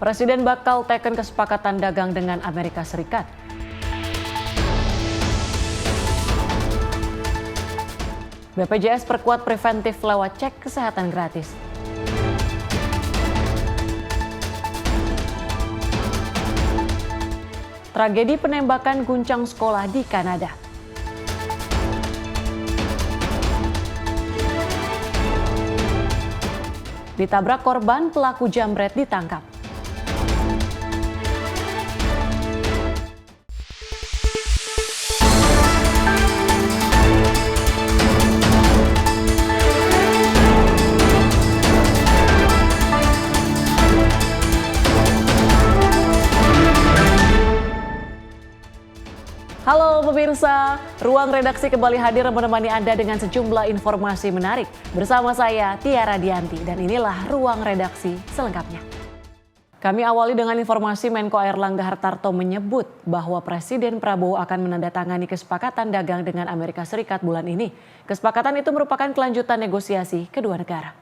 Presiden bakal teken kesepakatan dagang dengan Amerika Serikat. BPJS perkuat preventif lewat cek kesehatan gratis. Tragedi penembakan guncang sekolah di Kanada. Ditabrak korban, pelaku jambret ditangkap. Halo pemirsa, Ruang Redaksi kembali hadir menemani Anda dengan sejumlah informasi menarik. Bersama saya Tiara Dianti dan inilah Ruang Redaksi selengkapnya. Kami awali dengan informasi Menko Airlangga Hartarto menyebut bahwa Presiden Prabowo akan menandatangani kesepakatan dagang dengan Amerika Serikat bulan ini. Kesepakatan itu merupakan kelanjutan negosiasi kedua negara.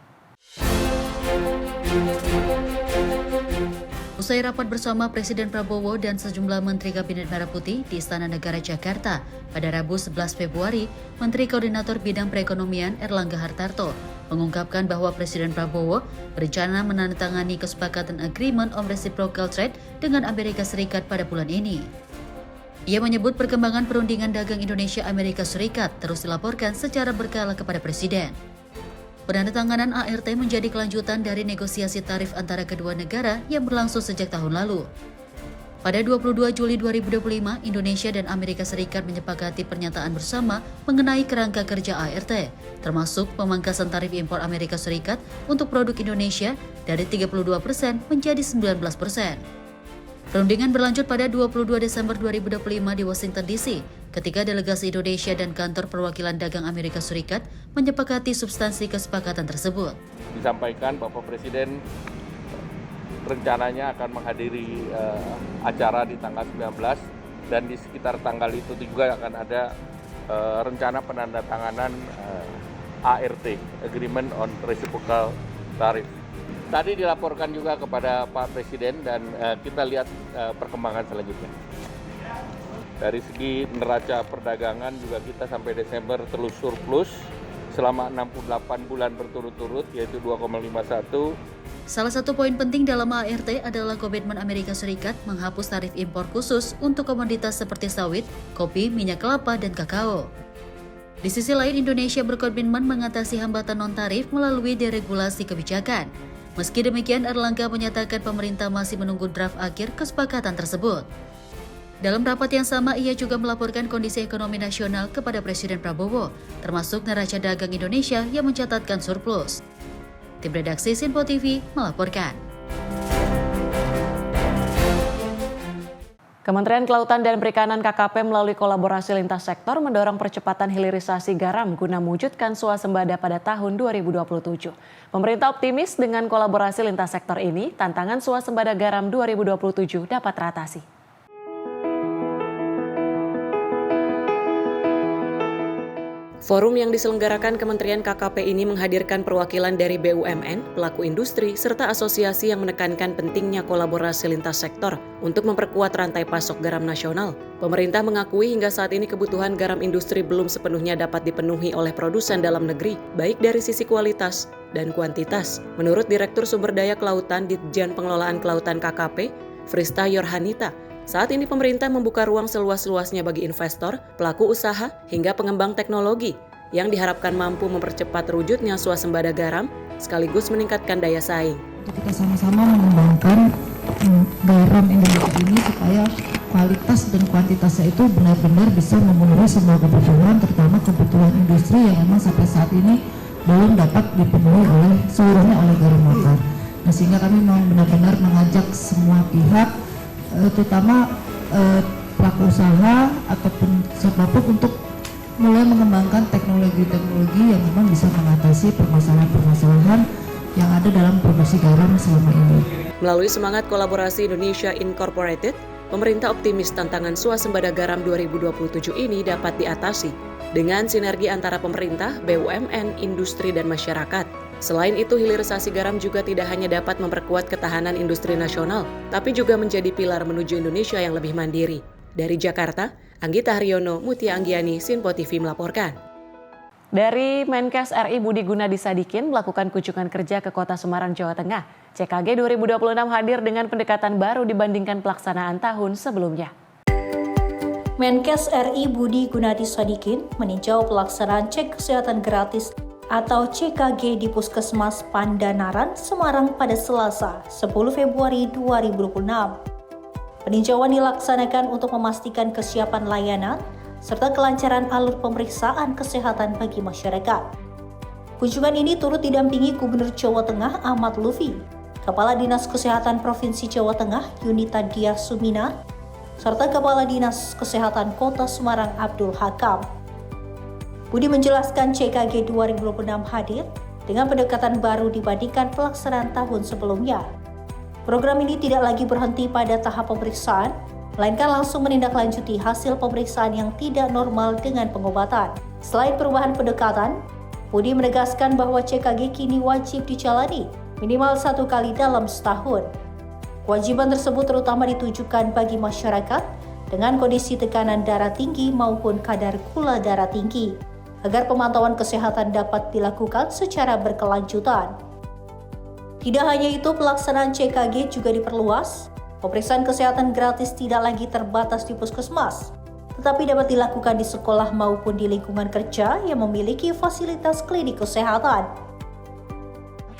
Usai rapat bersama Presiden Prabowo dan sejumlah Menteri Kabinet Merah Putih di Istana Negara Jakarta pada Rabu 11 Februari, Menteri Koordinator Bidang Perekonomian Airlangga Hartarto mengungkapkan bahwa Presiden Prabowo berencana menandatangani kesepakatan Agreement on Reciprocal Trade dengan Amerika Serikat pada bulan ini. Ia menyebut perkembangan perundingan dagang Indonesia-Amerika Serikat terus dilaporkan secara berkala kepada Presiden. Penandatanganan ART menjadi kelanjutan dari negosiasi tarif antara kedua negara yang berlangsung sejak tahun lalu. Pada 22 Juli 2025, Indonesia dan Amerika Serikat menyepakati pernyataan bersama mengenai kerangka kerja ART, termasuk pemangkasan tarif impor Amerika Serikat untuk produk Indonesia dari 32% menjadi 19%. Perundingan berlanjut pada 22 Desember 2025 di Washington DC, ketika delegasi Indonesia dan kantor perwakilan dagang Amerika Serikat menyepakati substansi kesepakatan tersebut. Disampaikan Bapak Presiden rencananya akan menghadiri acara di tanggal 19 dan di sekitar tanggal itu juga akan ada rencana penandatanganan ART, Agreement on Reciprocal Tariff. Tadi dilaporkan juga kepada Pak Presiden dan kita lihat perkembangan selanjutnya. Dari segi neraca perdagangan juga kita sampai Desember terus surplus selama 68 bulan berturut-turut yaitu 2,51. Salah satu poin penting dalam ART adalah komitmen Amerika Serikat menghapus tarif impor khusus untuk komoditas seperti sawit, kopi, minyak kelapa, dan kakao. Di sisi lain, Indonesia berkomitmen mengatasi hambatan non-tarif melalui deregulasi kebijakan. Meski demikian, Airlangga menyatakan pemerintah masih menunggu draft akhir kesepakatan tersebut. Dalam rapat yang sama, ia juga melaporkan kondisi ekonomi nasional kepada Presiden Prabowo, termasuk neraca dagang Indonesia yang mencatatkan surplus. Tim redaksi Sinpo TV melaporkan. Kementerian Kelautan dan Perikanan KKP melalui kolaborasi lintas sektor mendorong percepatan hilirisasi garam guna mewujudkan swasembada pada tahun 2027. Pemerintah optimis dengan kolaborasi lintas sektor ini, tantangan swasembada garam 2027 dapat teratasi. Forum yang diselenggarakan Kementerian KKP ini menghadirkan perwakilan dari BUMN, pelaku industri, serta asosiasi yang menekankan pentingnya kolaborasi lintas sektor untuk memperkuat rantai pasok garam nasional. Pemerintah mengakui hingga saat ini kebutuhan garam industri belum sepenuhnya dapat dipenuhi oleh produsen dalam negeri, baik dari sisi kualitas dan kuantitas. Menurut Direktur Sumber Daya Kelautan Ditjen Pengelolaan Kelautan KKP, Frista Yorhanita, saat ini pemerintah membuka ruang seluas-luasnya bagi investor, pelaku usaha, hingga pengembang teknologi yang diharapkan mampu mempercepat terwujudnya swasembada garam sekaligus meningkatkan daya saing. Kita sama-sama mengembangkan garam Indonesia ini supaya kualitas dan kuantitasnya itu benar-benar bisa memenuhi semua kebutuhan, terutama kebutuhan industri yang memang sampai saat ini belum dapat dipenuhi seluruhnya oleh garam lokal. Nah, sehingga kami mau benar-benar mengajak semua pihak, terutama pelaku usaha ataupun siapapun untuk mulai mengembangkan teknologi-teknologi yang memang bisa mengatasi permasalahan-permasalahan yang ada dalam produksi garam selama ini. Melalui semangat kolaborasi Indonesia Incorporated, pemerintah optimis tantangan swasembada garam 2027 ini dapat diatasi dengan sinergi antara pemerintah, BUMN, industri, dan masyarakat. Selain itu, hilirisasi garam juga tidak hanya dapat memperkuat ketahanan industri nasional, tapi juga menjadi pilar menuju Indonesia yang lebih mandiri. Dari Jakarta, Anggita Haryono, Mutia Anggiani, Sinpo TV melaporkan. Dari Menkes RI Budi Gunadi Sadikin melakukan kunjungan kerja ke Kota Semarang, Jawa Tengah. CKG 2026 hadir dengan pendekatan baru dibandingkan pelaksanaan tahun sebelumnya. Menkes RI Budi Gunadi Sadikin meninjau pelaksanaan cek kesehatan gratis atau CKG di Puskesmas Pandanaran, Semarang pada Selasa, 10 Februari 2026. Peninjauan dilaksanakan untuk memastikan kesiapan layanan serta kelancaran alur pemeriksaan kesehatan bagi masyarakat. Kunjungan ini turut didampingi Gubernur Jawa Tengah Ahmad Lutfi, Kepala Dinas Kesehatan Provinsi Jawa Tengah Yunita Diah Sumina, serta Kepala Dinas Kesehatan Kota Semarang Abdul Hakam. Budi menjelaskan CKG 2026 hadir dengan pendekatan baru dibandingkan pelaksanaan tahun sebelumnya. Program ini tidak lagi berhenti pada tahap pemeriksaan, melainkan langsung menindaklanjuti hasil pemeriksaan yang tidak normal dengan pengobatan. Selain perubahan pendekatan, Budi menegaskan bahwa CKG kini wajib dijalani minimal 1 kali dalam setahun. Kewajiban tersebut terutama ditujukan bagi masyarakat dengan kondisi tekanan darah tinggi maupun kadar gula darah tinggi, agar pemantauan kesehatan dapat dilakukan secara berkelanjutan. Tidak hanya itu, pelaksanaan CKG juga diperluas. Pemeriksaan kesehatan gratis tidak lagi terbatas di puskesmas, tetapi dapat dilakukan di sekolah maupun di lingkungan kerja yang memiliki fasilitas klinik kesehatan.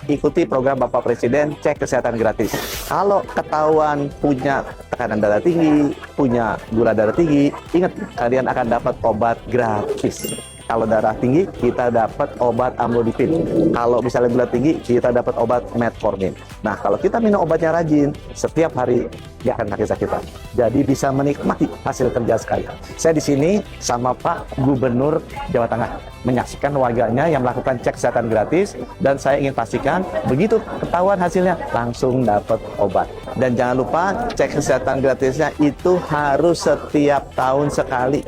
Ikuti program Bapak Presiden cek kesehatan gratis. Kalau ketahuan punya tekanan darah tinggi, punya gula darah tinggi, ingat kalian akan dapat obat gratis. Kalau darah tinggi, kita dapat obat amlodipin. Kalau misalnya gula tinggi, kita dapat obat metformin. Nah, kalau kita minum obatnya rajin, setiap hari nggak akan sakit-sakitan. Jadi bisa menikmati hasil kerja sekalian. Saya di sini sama Pak Gubernur Jawa Tengah, menyaksikan warganya yang melakukan cek kesehatan gratis, dan saya ingin pastikan begitu ketahuan hasilnya, langsung dapat obat. Dan jangan lupa cek kesehatan gratisnya itu harus setiap tahun sekali.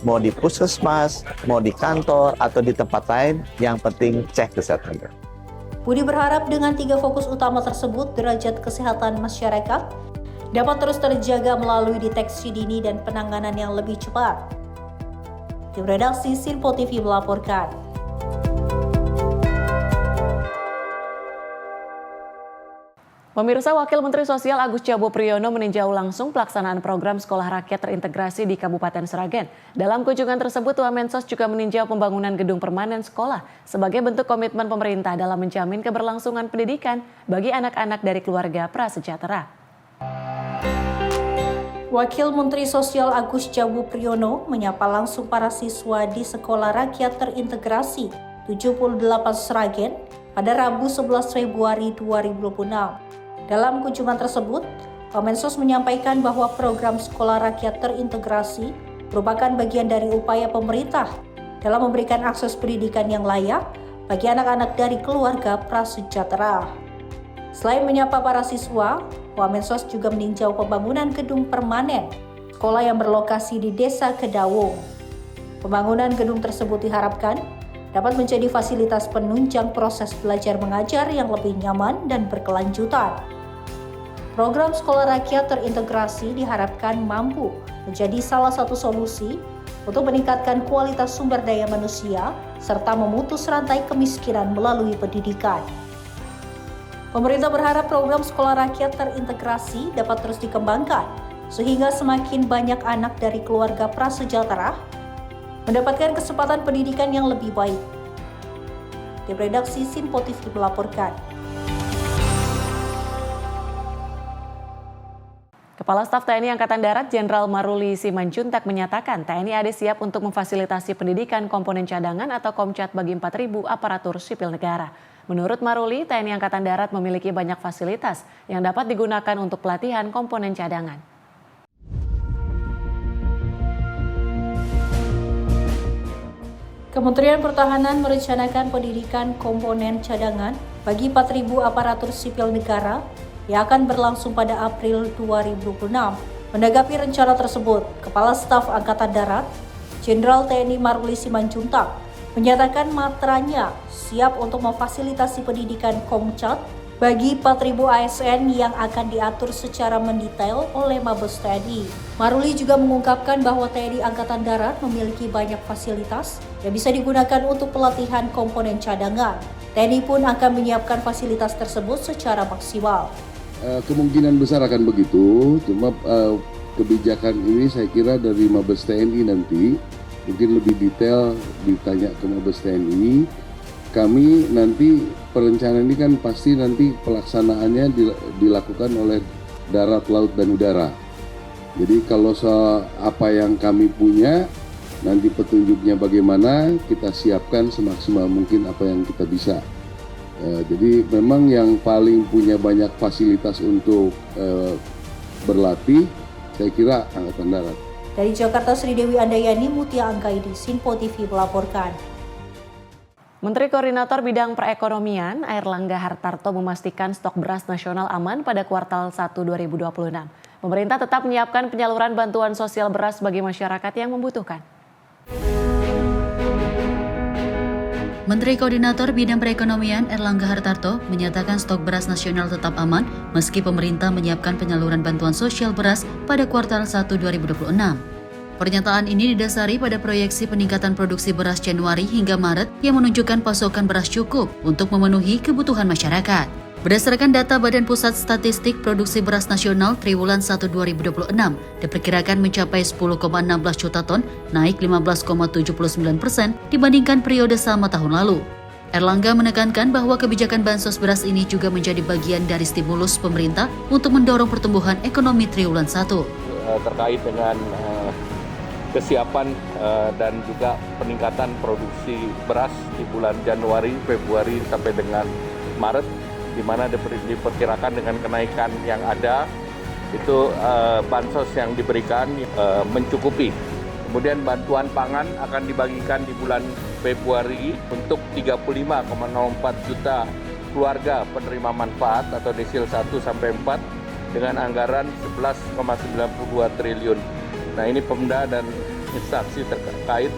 Mau di puskesmas, mau di kantor, atau di tempat lain, yang penting cek kesehatan. Budi berharap dengan 3 fokus utama tersebut, derajat kesehatan masyarakat dapat terus terjaga melalui deteksi dini dan penanganan yang lebih cepat. Tim redaksi Sinpo TV melaporkan. Pemirsa, Wakil Menteri Sosial Agus Jabo Priyono meninjau langsung pelaksanaan program Sekolah Rakyat Terintegrasi di Kabupaten Sragen. Dalam kunjungan tersebut, Wamensos juga meninjau pembangunan gedung permanen sekolah sebagai bentuk komitmen pemerintah dalam menjamin keberlangsungan pendidikan bagi anak-anak dari keluarga prasejahtera. Wakil Menteri Sosial Agus Jabo Priyono menyapa langsung para siswa di Sekolah Rakyat Terintegrasi 78 Sragen pada Rabu 11 Februari 2026. Dalam kunjungan tersebut, Wamensos menyampaikan bahwa program Sekolah Rakyat Terintegrasi merupakan bagian dari upaya pemerintah dalam memberikan akses pendidikan yang layak bagi anak-anak dari keluarga prasejahtera. Selain menyapa para siswa, Wamensos juga meninjau pembangunan gedung permanen sekolah yang berlokasi di Desa Kedawung. Pembangunan gedung tersebut diharapkan dapat menjadi fasilitas penunjang proses belajar mengajar yang lebih nyaman dan berkelanjutan. Program Sekolah Rakyat Terintegrasi diharapkan mampu menjadi salah satu solusi untuk meningkatkan kualitas sumber daya manusia serta memutus rantai kemiskinan melalui pendidikan. Pemerintah berharap program Sekolah Rakyat Terintegrasi dapat terus dikembangkan sehingga semakin banyak anak dari keluarga prasejahtera mendapatkan kesempatan pendidikan yang lebih baik. Tim redaksi Sinpo TV melaporkan. Kepala Staf TNI Angkatan Darat Jenderal Maruli Simanjuntak menyatakan TNI AD siap untuk memfasilitasi pendidikan komponen cadangan atau Komcat bagi 4.000 aparatur sipil negara. Menurut Maruli, TNI Angkatan Darat memiliki banyak fasilitas yang dapat digunakan untuk pelatihan komponen cadangan. Kementerian Pertahanan merencanakan pendidikan komponen cadangan bagi 4.000 aparatur sipil negara yang akan berlangsung pada April 2026. Menanggapi rencana tersebut, Kepala Staf Angkatan Darat Jenderal TNI Maruli Simanjuntak menyatakan matranya siap untuk memfasilitasi pendidikan Komcat bagi 4.000 ASN yang akan diatur secara mendetail oleh Mabes TNI. Maruli juga mengungkapkan bahwa TNI Angkatan Darat memiliki banyak fasilitas yang bisa digunakan untuk pelatihan komponen cadangan. TNI pun akan menyiapkan fasilitas tersebut secara maksimal. Kemungkinan besar akan begitu, cuma kebijakan ini saya kira dari Mabes TNI nanti, mungkin lebih detail ditanya ke Mabes TNI. Kami nanti perencanaan ini kan pasti nanti pelaksanaannya dilakukan oleh darat, laut, dan udara. Jadi kalau apa yang kami punya, nanti petunjuknya bagaimana, kita siapkan semaksimal mungkin apa yang kita bisa. Jadi memang yang paling punya banyak fasilitas untuk berlatih, saya kira Angkatan Darat. Dari Jakarta, Sri Dewi Andayani, Mutia Anggaidi, Sinpo TV melaporkan. Menteri Koordinator Bidang Perekonomian Airlangga Hartarto memastikan stok beras nasional aman pada kuartal 1 2026. Pemerintah tetap menyiapkan penyaluran bantuan sosial beras bagi masyarakat yang membutuhkan. Menteri Koordinator Bidang Perekonomian Airlangga Hartarto menyatakan stok beras nasional tetap aman meski pemerintah menyiapkan penyaluran bantuan sosial beras pada kuartal 1 2026. Pernyataan ini didasari pada proyeksi peningkatan produksi beras Januari hingga Maret yang menunjukkan pasokan beras cukup untuk memenuhi kebutuhan masyarakat. Berdasarkan data Badan Pusat Statistik Produksi Beras Nasional Triwulan 1 2026, diperkirakan mencapai 10,16 juta ton, naik 15,79% dibandingkan periode sama tahun lalu. Airlangga menekankan bahwa kebijakan bansos beras ini juga menjadi bagian dari stimulus pemerintah untuk mendorong pertumbuhan ekonomi Triwulan 1. Terkait dengan kesiapan dan juga peningkatan produksi beras di bulan Januari, Februari sampai dengan Maret, di mana diperkirakan dengan kenaikan yang ada, itu bansos yang diberikan mencukupi. Kemudian bantuan pangan akan dibagikan di bulan Februari untuk 35,04 juta keluarga penerima manfaat atau desil 1 sampai 4 dengan anggaran 11,92 triliun. Nah, ini Pemda dan instansi terkait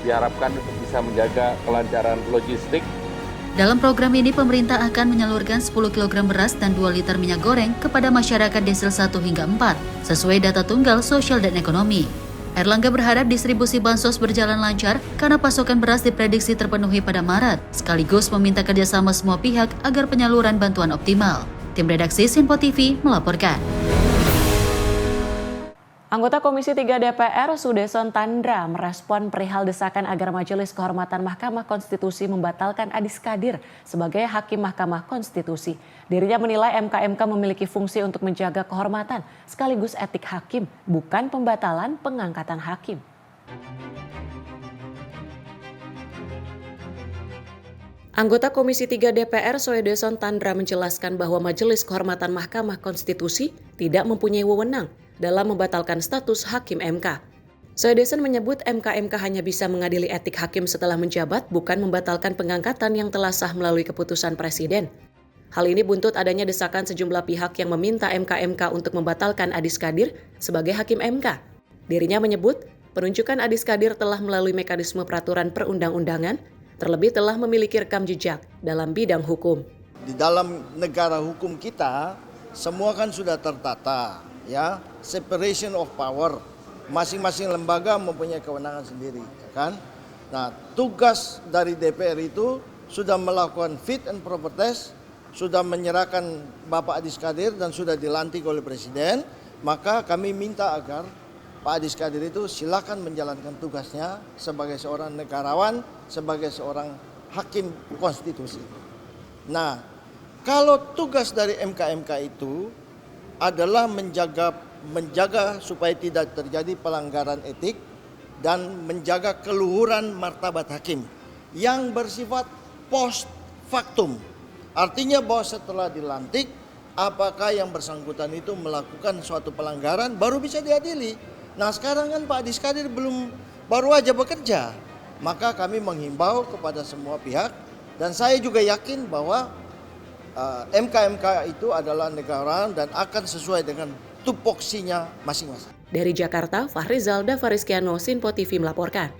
diharapkan untuk bisa menjaga kelancaran logistik. Dalam program ini, pemerintah akan menyalurkan 10 kg beras dan 2 liter minyak goreng kepada masyarakat desil 1 hingga 4, sesuai data tunggal sosial dan ekonomi. Airlangga berharap distribusi bansos berjalan lancar karena pasokan beras diprediksi terpenuhi pada Maret, sekaligus meminta kerjasama semua pihak agar penyaluran bantuan optimal. Tim redaksi Sinpo TV melaporkan. Anggota Komisi 3 DPR Sudeson Tandra merespon perihal desakan agar Majelis Kehormatan Mahkamah Konstitusi membatalkan Adis Kadir sebagai Hakim Mahkamah Konstitusi. Dirinya menilai MK memiliki fungsi untuk menjaga kehormatan sekaligus etik hakim, bukan pembatalan pengangkatan hakim. Anggota Komisi 3 DPR Sudeson Tandra menjelaskan bahwa Majelis Kehormatan Mahkamah Konstitusi tidak mempunyai wewenang dalam membatalkan status Hakim MK. Sudeson menyebut MK hanya bisa mengadili etik hakim setelah menjabat, bukan membatalkan pengangkatan yang telah sah melalui keputusan Presiden. Hal ini buntut adanya desakan sejumlah pihak yang meminta MK untuk membatalkan Adis Kadir sebagai Hakim MK. Dirinya menyebut penunjukan Adis Kadir telah melalui mekanisme peraturan perundang-undangan, terlebih telah memiliki rekam jejak dalam bidang hukum. Di dalam negara hukum kita, semua kan sudah tertata, ya, separation of power, masing-masing lembaga mempunyai kewenangan sendiri, kan? Nah, tugas dari DPR itu sudah melakukan fit and proper test, sudah menyerahkan Bapak Adis Kadir dan sudah dilantik oleh Presiden, maka kami minta agar Pak Adis Kadir itu silakan menjalankan tugasnya sebagai seorang negarawan, sebagai seorang hakim konstitusi. Nah, kalau tugas dari MK itu adalah menjaga supaya tidak terjadi pelanggaran etik dan menjaga keluhuran martabat hakim yang bersifat post factum. Artinya bahwa setelah dilantik, apakah yang bersangkutan itu melakukan suatu pelanggaran baru bisa diadili. Nah, sekarang kan Pak Adis Kadir baru aja bekerja. Maka kami menghimbau kepada semua pihak dan saya juga yakin bahwa MK itu adalah negarawan dan akan sesuai dengan tupoksinya masing-masing. Dari Jakarta, Fahrizal Davariskiano, Sinpo TV melaporkan.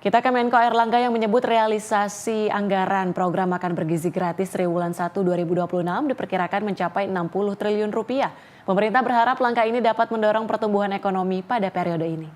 Kita ke Menko Airlangga yang menyebut realisasi anggaran program makan bergizi gratis triwulan 1 2026 diperkirakan mencapai 60 triliun rupiah. Pemerintah berharap langkah ini dapat mendorong pertumbuhan ekonomi pada periode ini.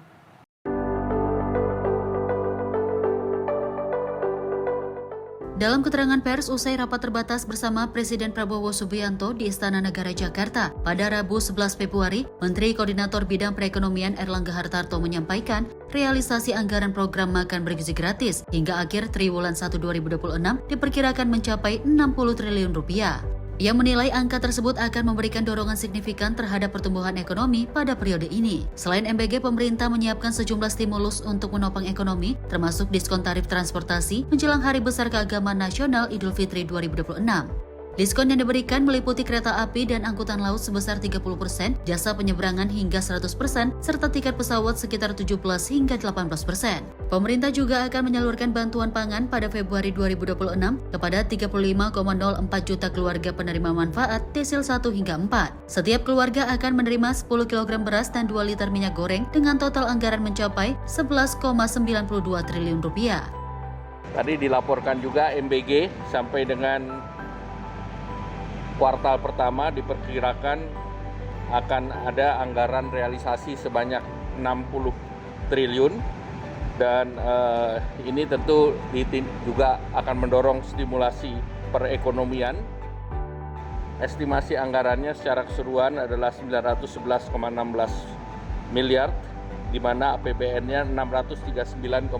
Dalam keterangan pers usai rapat terbatas bersama Presiden Prabowo Subianto di Istana Negara Jakarta pada Rabu 11 Februari, Menteri Koordinator Bidang Perekonomian Erlangga Hartarto menyampaikan realisasi anggaran program makan bergizi gratis hingga akhir triwulan 1 2026 diperkirakan mencapai 60 triliun rupiah. Ia menilai angka tersebut akan memberikan dorongan signifikan terhadap pertumbuhan ekonomi pada periode ini. Selain MBG, pemerintah menyiapkan sejumlah stimulus untuk menopang ekonomi, termasuk diskon tarif transportasi menjelang Hari Besar Keagamaan Nasional Idul Fitri 2026. Diskon yang diberikan meliputi kereta api dan angkutan laut sebesar 30%, jasa penyeberangan hingga 100%, serta tiket pesawat sekitar 17 hingga 18%. Pemerintah juga akan menyalurkan bantuan pangan pada Februari 2026 kepada 35,04 juta keluarga penerima manfaat desil 1 hingga 4. Setiap keluarga akan menerima 10 kg beras dan 2 liter minyak goreng dengan total anggaran mencapai 11,92 triliun rupiah. Tadi dilaporkan juga MBG sampai dengan kuartal pertama diperkirakan akan ada anggaran realisasi sebanyak 60 triliun dan ini tentu juga akan mendorong stimulasi perekonomian. Estimasi anggarannya secara keseluruhan adalah 911,16 miliar, di mana APBN-nya 639,86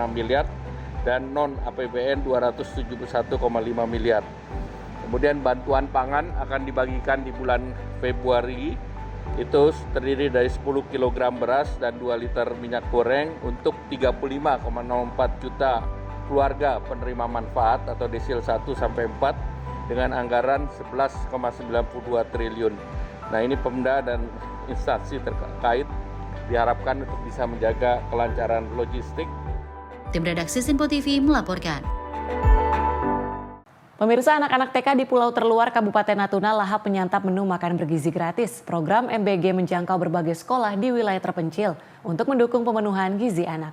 miliar dan non-APBN 271,5 miliar. Kemudian bantuan pangan akan dibagikan di bulan Februari, itu terdiri dari 10 kg beras dan 2 liter minyak goreng untuk 35,04 juta keluarga penerima manfaat atau desil 1 sampai 4 dengan anggaran 11,92 triliun. Nah, ini Pemda dan instansi terkait diharapkan untuk bisa menjaga kelancaran logistik. Tim redaksi Sinpo TV melaporkan. Pemirsa, anak-anak TK di pulau terluar Kabupaten Natuna lahap menyantap menu makan bergizi gratis. Program MBG menjangkau berbagai sekolah di wilayah terpencil untuk mendukung pemenuhan gizi anak.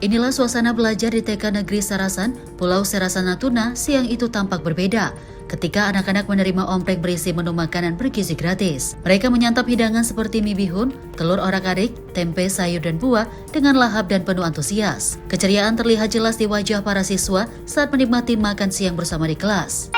Inilah suasana belajar di TK Negeri Sarasan, Pulau Serasan Natuna siang itu tampak berbeda ketika anak-anak menerima omplek berisi menu makanan bergizi gratis. Mereka menyantap hidangan seperti mie bihun, telur orak-arik, tempe, sayur, dan buah dengan lahap dan penuh antusias. Keceriaan terlihat jelas di wajah para siswa saat menikmati makan siang bersama di kelas.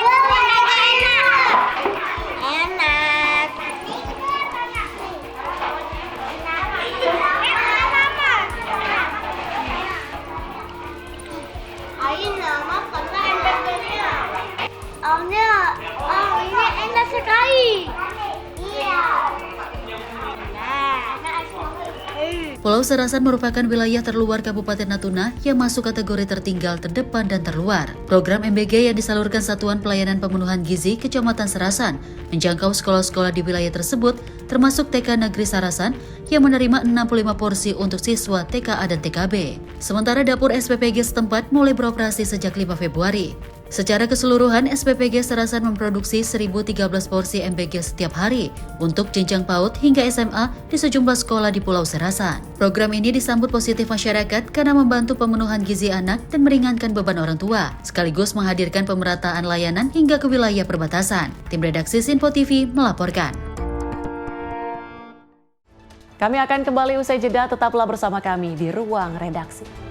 Ini enak sekali. Iya. Pulau Serasan merupakan wilayah terluar Kabupaten Natuna yang masuk kategori tertinggal, terdepan, dan terluar. Program MBG yang disalurkan Satuan Pelayanan Pemenuhan Gizi Kecamatan Serasan menjangkau sekolah-sekolah di wilayah tersebut, termasuk TK Negeri Sarasan yang menerima 65 porsi untuk siswa TKA dan TKB. Sementara dapur SPPG setempat mulai beroperasi sejak 5 Februari. Secara keseluruhan, SPPG Serasan memproduksi 1.013 porsi MBG setiap hari untuk jenjang PAUD hingga SMA di sejumlah sekolah di Pulau Serasan. Program ini disambut positif masyarakat karena membantu pemenuhan gizi anak dan meringankan beban orang tua, sekaligus menghadirkan pemerataan layanan hingga ke wilayah perbatasan. Tim redaksi Sinpo TV melaporkan. Kami akan kembali usai jeda, tetaplah bersama kami di Ruang Redaksi.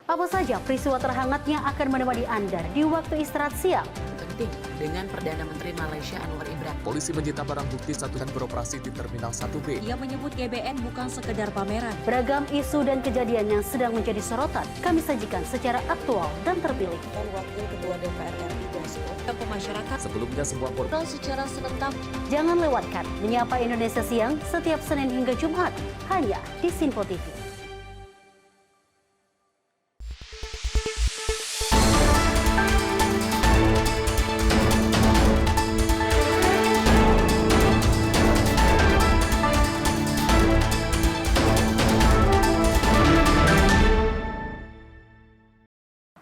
Apa saja peristiwa terhangatnya akan menemani Anda di waktu istirahat siang? Penting dengan Perdana Menteri Malaysia Anwar Ibrahim. Polisi menyita barang bukti dan beroperasi di Terminal 1B. Ia menyebut GBN bukan sekedar pameran. Beragam isu dan kejadian yang sedang menjadi sorotan kami sajikan secara aktual dan terpilih. Dan Wakil Ketua DPR RI Dasko ke masyarakat. Sebelumnya semua portal secara serentak. Jangan lewatkan Menyapa Indonesia Siang setiap Senin hingga Jumat hanya di Sinpo TV.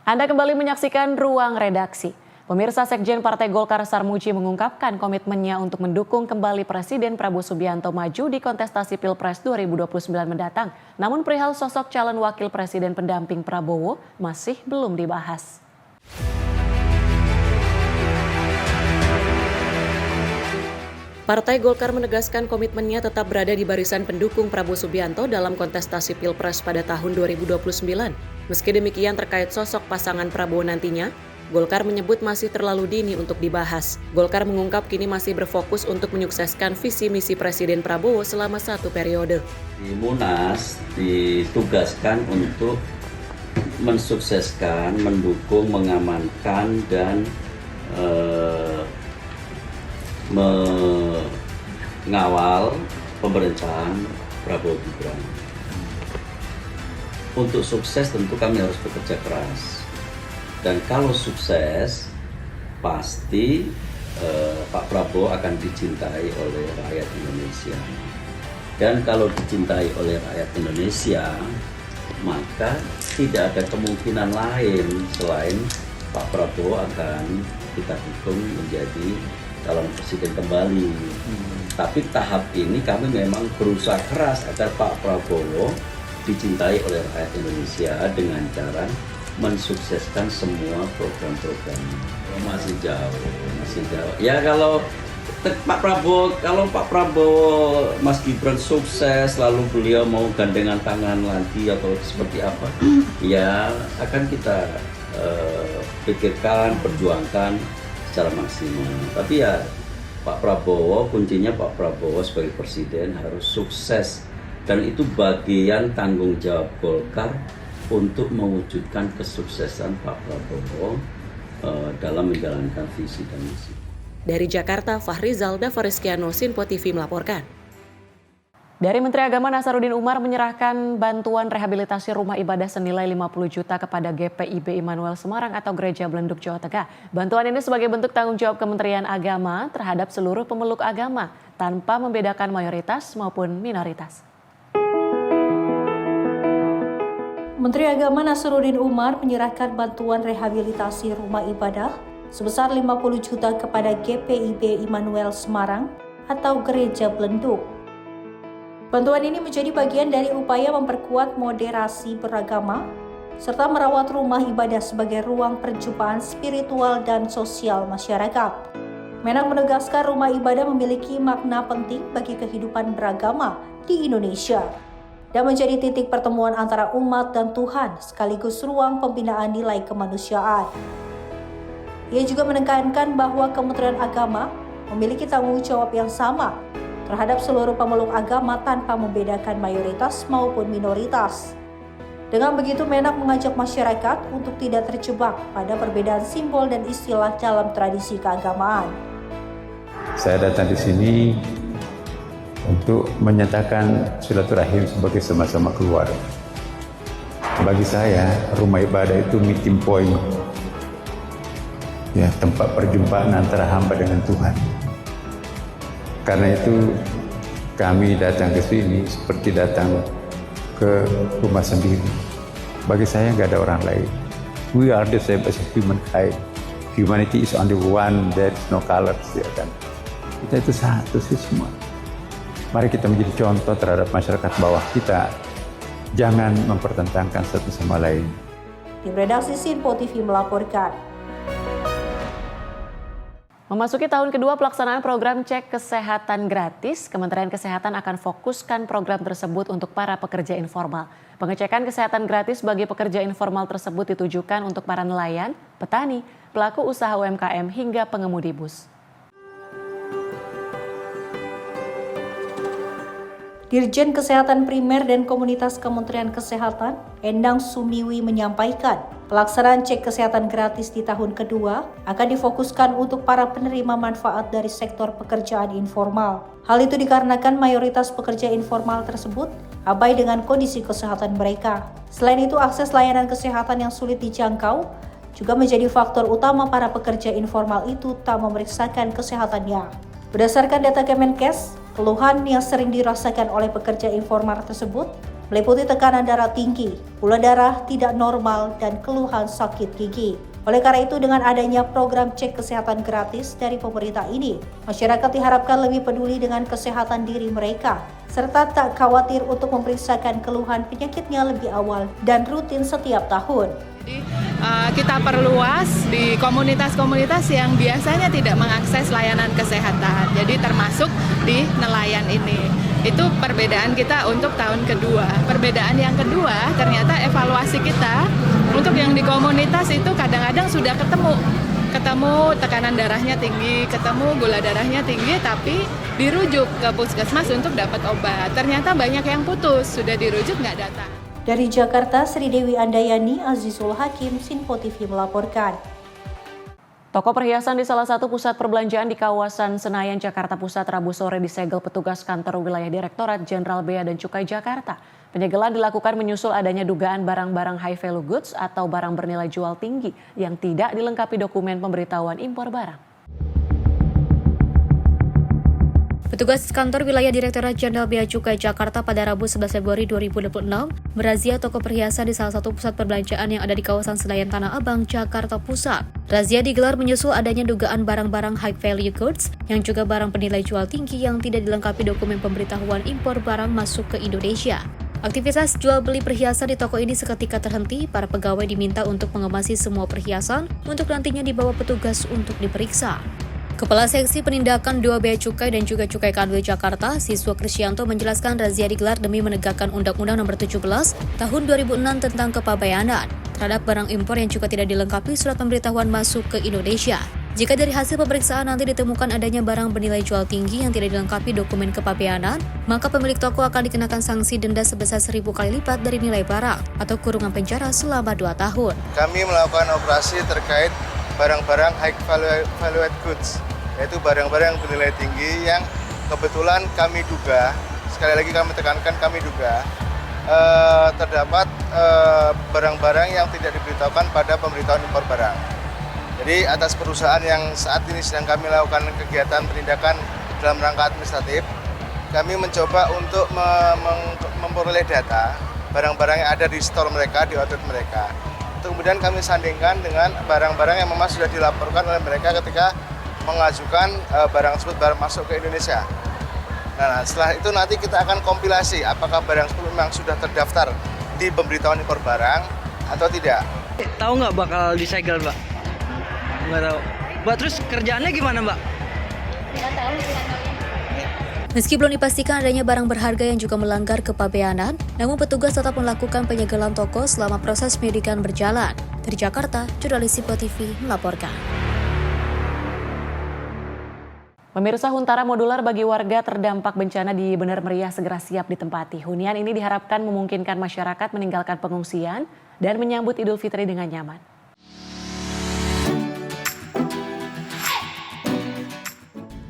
Anda kembali menyaksikan Ruang Redaksi. Pemirsa, Sekjen Partai Golkar Sarmuji mengungkapkan komitmennya untuk mendukung kembali Presiden Prabowo Subianto maju di kontestasi Pilpres 2029 mendatang. Namun perihal sosok calon wakil presiden pendamping Prabowo masih belum dibahas. Partai Golkar menegaskan komitmennya tetap berada di barisan pendukung Prabowo Subianto dalam kontestasi Pilpres pada tahun 2029. Meski demikian, terkait sosok pasangan Prabowo nantinya, Golkar menyebut masih terlalu dini untuk dibahas. Golkar mengungkap kini masih berfokus untuk menyukseskan visi misi Presiden Prabowo selama 1 periode. Di Munas ditugaskan untuk mensukseskan, mendukung, mengamankan, dan mengawal pemerintahan Prabowo Gibran. Untuk sukses tentu kami harus bekerja keras. Dan kalau sukses, pasti Pak Prabowo akan dicintai oleh rakyat Indonesia. Dan kalau dicintai oleh rakyat Indonesia, maka tidak ada kemungkinan lain selain Pak Prabowo akan kita dukung menjadi calon presiden kembali. Tapi tahap ini kami memang berusaha keras agar Pak Prabowo dicintai oleh rakyat Indonesia dengan cara mensukseskan semua program-program. Masih jauh. Ya kalau Pak Prabowo, Mas Gibran sukses, lalu beliau mau gandengan tangan lagi atau seperti apa, ya akan kita pikirkan, perjuangkan secara maksimal. Tapi ya Pak Prabowo, kuncinya Pak Prabowo sebagai presiden harus sukses. Dan itu bagian tanggung jawab Golkar untuk mewujudkan kesuksesan Pak Prabowo dalam menjalankan visi dan misi. Dari Jakarta, Fahrizal Davareskiano, Sinpo TV melaporkan. Dari Menteri Agama Nasaruddin Umar menyerahkan bantuan rehabilitasi rumah ibadah senilai 50 juta kepada GPIB Immanuel Semarang atau Gereja Blenduk, Jawa Tengah. Bantuan ini sebagai bentuk tanggung jawab Kementerian Agama terhadap seluruh pemeluk agama tanpa membedakan mayoritas maupun minoritas. Menteri Agama Nasaruddin Umar menyerahkan bantuan rehabilitasi rumah ibadah sebesar 50 juta kepada GPIB Immanuel Semarang atau Gereja Blenduk. Bantuan ini menjadi bagian dari upaya memperkuat moderasi beragama serta merawat rumah ibadah sebagai ruang perjumpaan spiritual dan sosial masyarakat. Menang menegaskan rumah ibadah memiliki makna penting bagi kehidupan beragama di Indonesia dan menjadi titik pertemuan antara umat dan Tuhan sekaligus ruang pembinaan nilai kemanusiaan. Ia juga menekankan bahwa Kementerian Agama memiliki tanggung jawab yang sama terhadap seluruh pemeluk agama tanpa membedakan mayoritas maupun minoritas. Dengan begitu, Menak mengajak masyarakat untuk tidak terjebak pada perbedaan simbol dan istilah dalam tradisi keagamaan. Saya datang di sini untuk menyatakan silaturahim sebagai sama-sama keluarga. Bagi saya, rumah ibadah itu meeting point, ya, tempat perjumpaan antara hamba dengan Tuhan. Karena itu kami datang ke sini seperti datang ke rumah sendiri. Bagi saya nggak ada orang lain. We are the same as humankind. Humanity is only one, there is no colors, ya kan. Kita itu satu sih semua. Mari kita menjadi contoh terhadap masyarakat bawah kita. Jangan mempertentangkan satu sama lain. Tim redaksi Sinpo TV melaporkan. Memasuki tahun kedua pelaksanaan program cek kesehatan gratis, Kementerian Kesehatan akan fokuskan program tersebut untuk para pekerja informal. Pengecekan kesehatan gratis bagi pekerja informal tersebut ditujukan untuk para nelayan, petani, pelaku usaha UMKM hingga pengemudi bus. Dirjen Kesehatan Primer dan Komunitas Kementerian Kesehatan, Endang Sumiwi menyampaikan, pelaksanaan cek kesehatan gratis di tahun kedua akan difokuskan untuk para penerima manfaat dari sektor pekerjaan informal. Hal itu dikarenakan mayoritas pekerja informal tersebut abai dengan kondisi kesehatan mereka. Selain itu, akses layanan kesehatan yang sulit dijangkau juga menjadi faktor utama para pekerja informal itu tak memeriksakan kesehatannya. Berdasarkan data Kemenkes, keluhan yang sering dirasakan oleh pekerja informal tersebut meliputi tekanan darah tinggi, gula darah tidak normal, dan keluhan sakit gigi. Oleh karena itu, dengan adanya program cek kesehatan gratis dari pemerintah ini, masyarakat diharapkan lebih peduli dengan kesehatan diri mereka, serta tak khawatir untuk memeriksakan keluhan penyakitnya lebih awal dan rutin setiap tahun. Jadi kita perluas di komunitas-komunitas yang biasanya tidak mengakses layanan kesehatan. Jadi termasuk di nelayan ini. Itu perbedaan kita untuk tahun kedua. Perbedaan yang kedua, ternyata evaluasi kita untuk yang di komunitas itu kadang-kadang sudah ketemu tekanan darahnya tinggi, ketemu gula darahnya tinggi, tapi dirujuk ke puskesmas untuk dapat obat. Ternyata banyak yang putus, sudah dirujuk nggak datang. Dari Jakarta, Sri Dewi Andayani, Azizul Hakim, Sinpo TV melaporkan. Toko perhiasan di salah satu pusat perbelanjaan di kawasan Senayan, Jakarta Pusat, Rabu sore disegel petugas kantor wilayah Direktorat Jenderal Bea dan Cukai Jakarta. Penyegelan dilakukan menyusul adanya dugaan barang-barang high value goods atau barang bernilai jual tinggi yang tidak dilengkapi dokumen pemberitahuan impor barang. Petugas kantor wilayah Direktorat Jenderal Bea Cukai Jakarta pada Rabu 11 Februari 2026 merazia toko perhiasan di salah satu pusat perbelanjaan yang ada di kawasan Senayan Tanah Abang, Jakarta Pusat. Razia digelar menyusul adanya dugaan barang-barang high value goods yang juga barang bernilai jual tinggi yang tidak dilengkapi dokumen pemberitahuan impor barang masuk ke Indonesia. Aktivitas jual beli perhiasan di toko ini seketika terhenti. Para pegawai diminta untuk mengemasi semua perhiasan untuk nantinya dibawa petugas untuk diperiksa. Kepala Seksi Penindakan 2 Bea Cukai dan juga Cukai Kanwil Jakarta, Siswa Krisyanto menjelaskan razia digelar demi menegakkan Undang-Undang Nomor 17 Tahun 2006 tentang kepabeanan terhadap barang impor yang juga tidak dilengkapi surat pemberitahuan masuk ke Indonesia. Jika dari hasil pemeriksaan nanti ditemukan adanya barang bernilai jual tinggi yang tidak dilengkapi dokumen kepabeanan, maka pemilik toko akan dikenakan sanksi denda sebesar 1.000 kali lipat dari nilai barang atau kurungan penjara selama 2 tahun. Kami melakukan operasi terkait barang-barang high valued goods, yaitu barang-barang bernilai tinggi yang kebetulan kami duga, sekali lagi kami tekankan kami duga, terdapat barang-barang yang tidak diberitahukan pada pemberitahuan impor barang. Jadi atas perusahaan yang saat ini sedang kami lakukan kegiatan penindakan dalam rangka administratif, kami mencoba untuk memperoleh data barang-barang yang ada di store mereka, di outlet mereka. Kemudian kami sandingkan dengan barang-barang yang memang sudah dilaporkan oleh mereka ketika mengajukan barang tersebut masuk ke Indonesia. Nah, setelah itu nanti kita akan kompilasi apakah barang tersebut memang sudah terdaftar di pemberitahuan impor barang atau tidak. Tahu nggak bakal disegel, Mbak? Nggak tahu. Mbak, terus kerjaannya gimana, Mbak? Nggak tahu. Meski belum dipastikan adanya barang berharga yang juga melanggar kepabeanan, namun petugas tetap melakukan penyegelan toko selama proses penyidikan berjalan. Dari Jakarta, jurnalis Sinpo TV melaporkan. Pemirsa, huntara modular bagi warga terdampak bencana di Bener Meriah segera siap ditempati. Hunian ini diharapkan memungkinkan masyarakat meninggalkan pengungsian dan menyambut Idul Fitri dengan nyaman.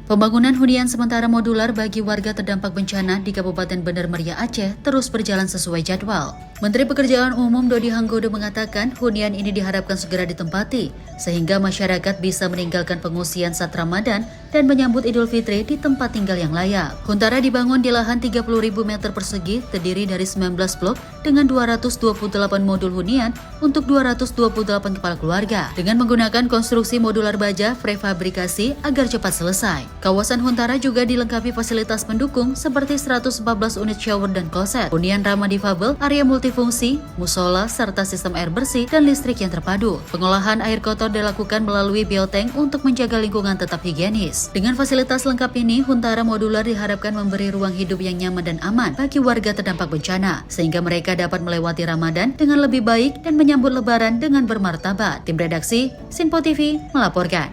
Pembangunan hunian sementara modular bagi warga terdampak bencana di Kabupaten Bener Meriah Aceh terus berjalan sesuai jadwal. Menteri Pekerjaan Umum Dodi Hanggodo mengatakan hunian ini diharapkan segera ditempati, sehingga masyarakat bisa meninggalkan pengungsian saat Ramadan dan menyambut Idul Fitri di tempat tinggal yang layak. Huntara dibangun di lahan 30.000 meter persegi, terdiri dari 19 blok dengan 228 modul hunian untuk 228 kepala keluarga, dengan menggunakan konstruksi modular baja prefabrikasi agar cepat selesai. Kawasan Huntara juga dilengkapi fasilitas pendukung seperti 114 unit shower dan kloset, hunian ramah difabel, area multifungsi, musola, serta sistem air bersih dan listrik yang terpadu. Pengolahan air kotor dilakukan melalui biotank untuk menjaga lingkungan tetap higienis. Dengan fasilitas lengkap ini, Huntara modular diharapkan memberi ruang hidup yang nyaman dan aman bagi warga terdampak bencana, sehingga mereka dapat melewati Ramadan dengan lebih baik dan menyambut Lebaran dengan bermartabat. Tim redaksi Sinpo TV melaporkan.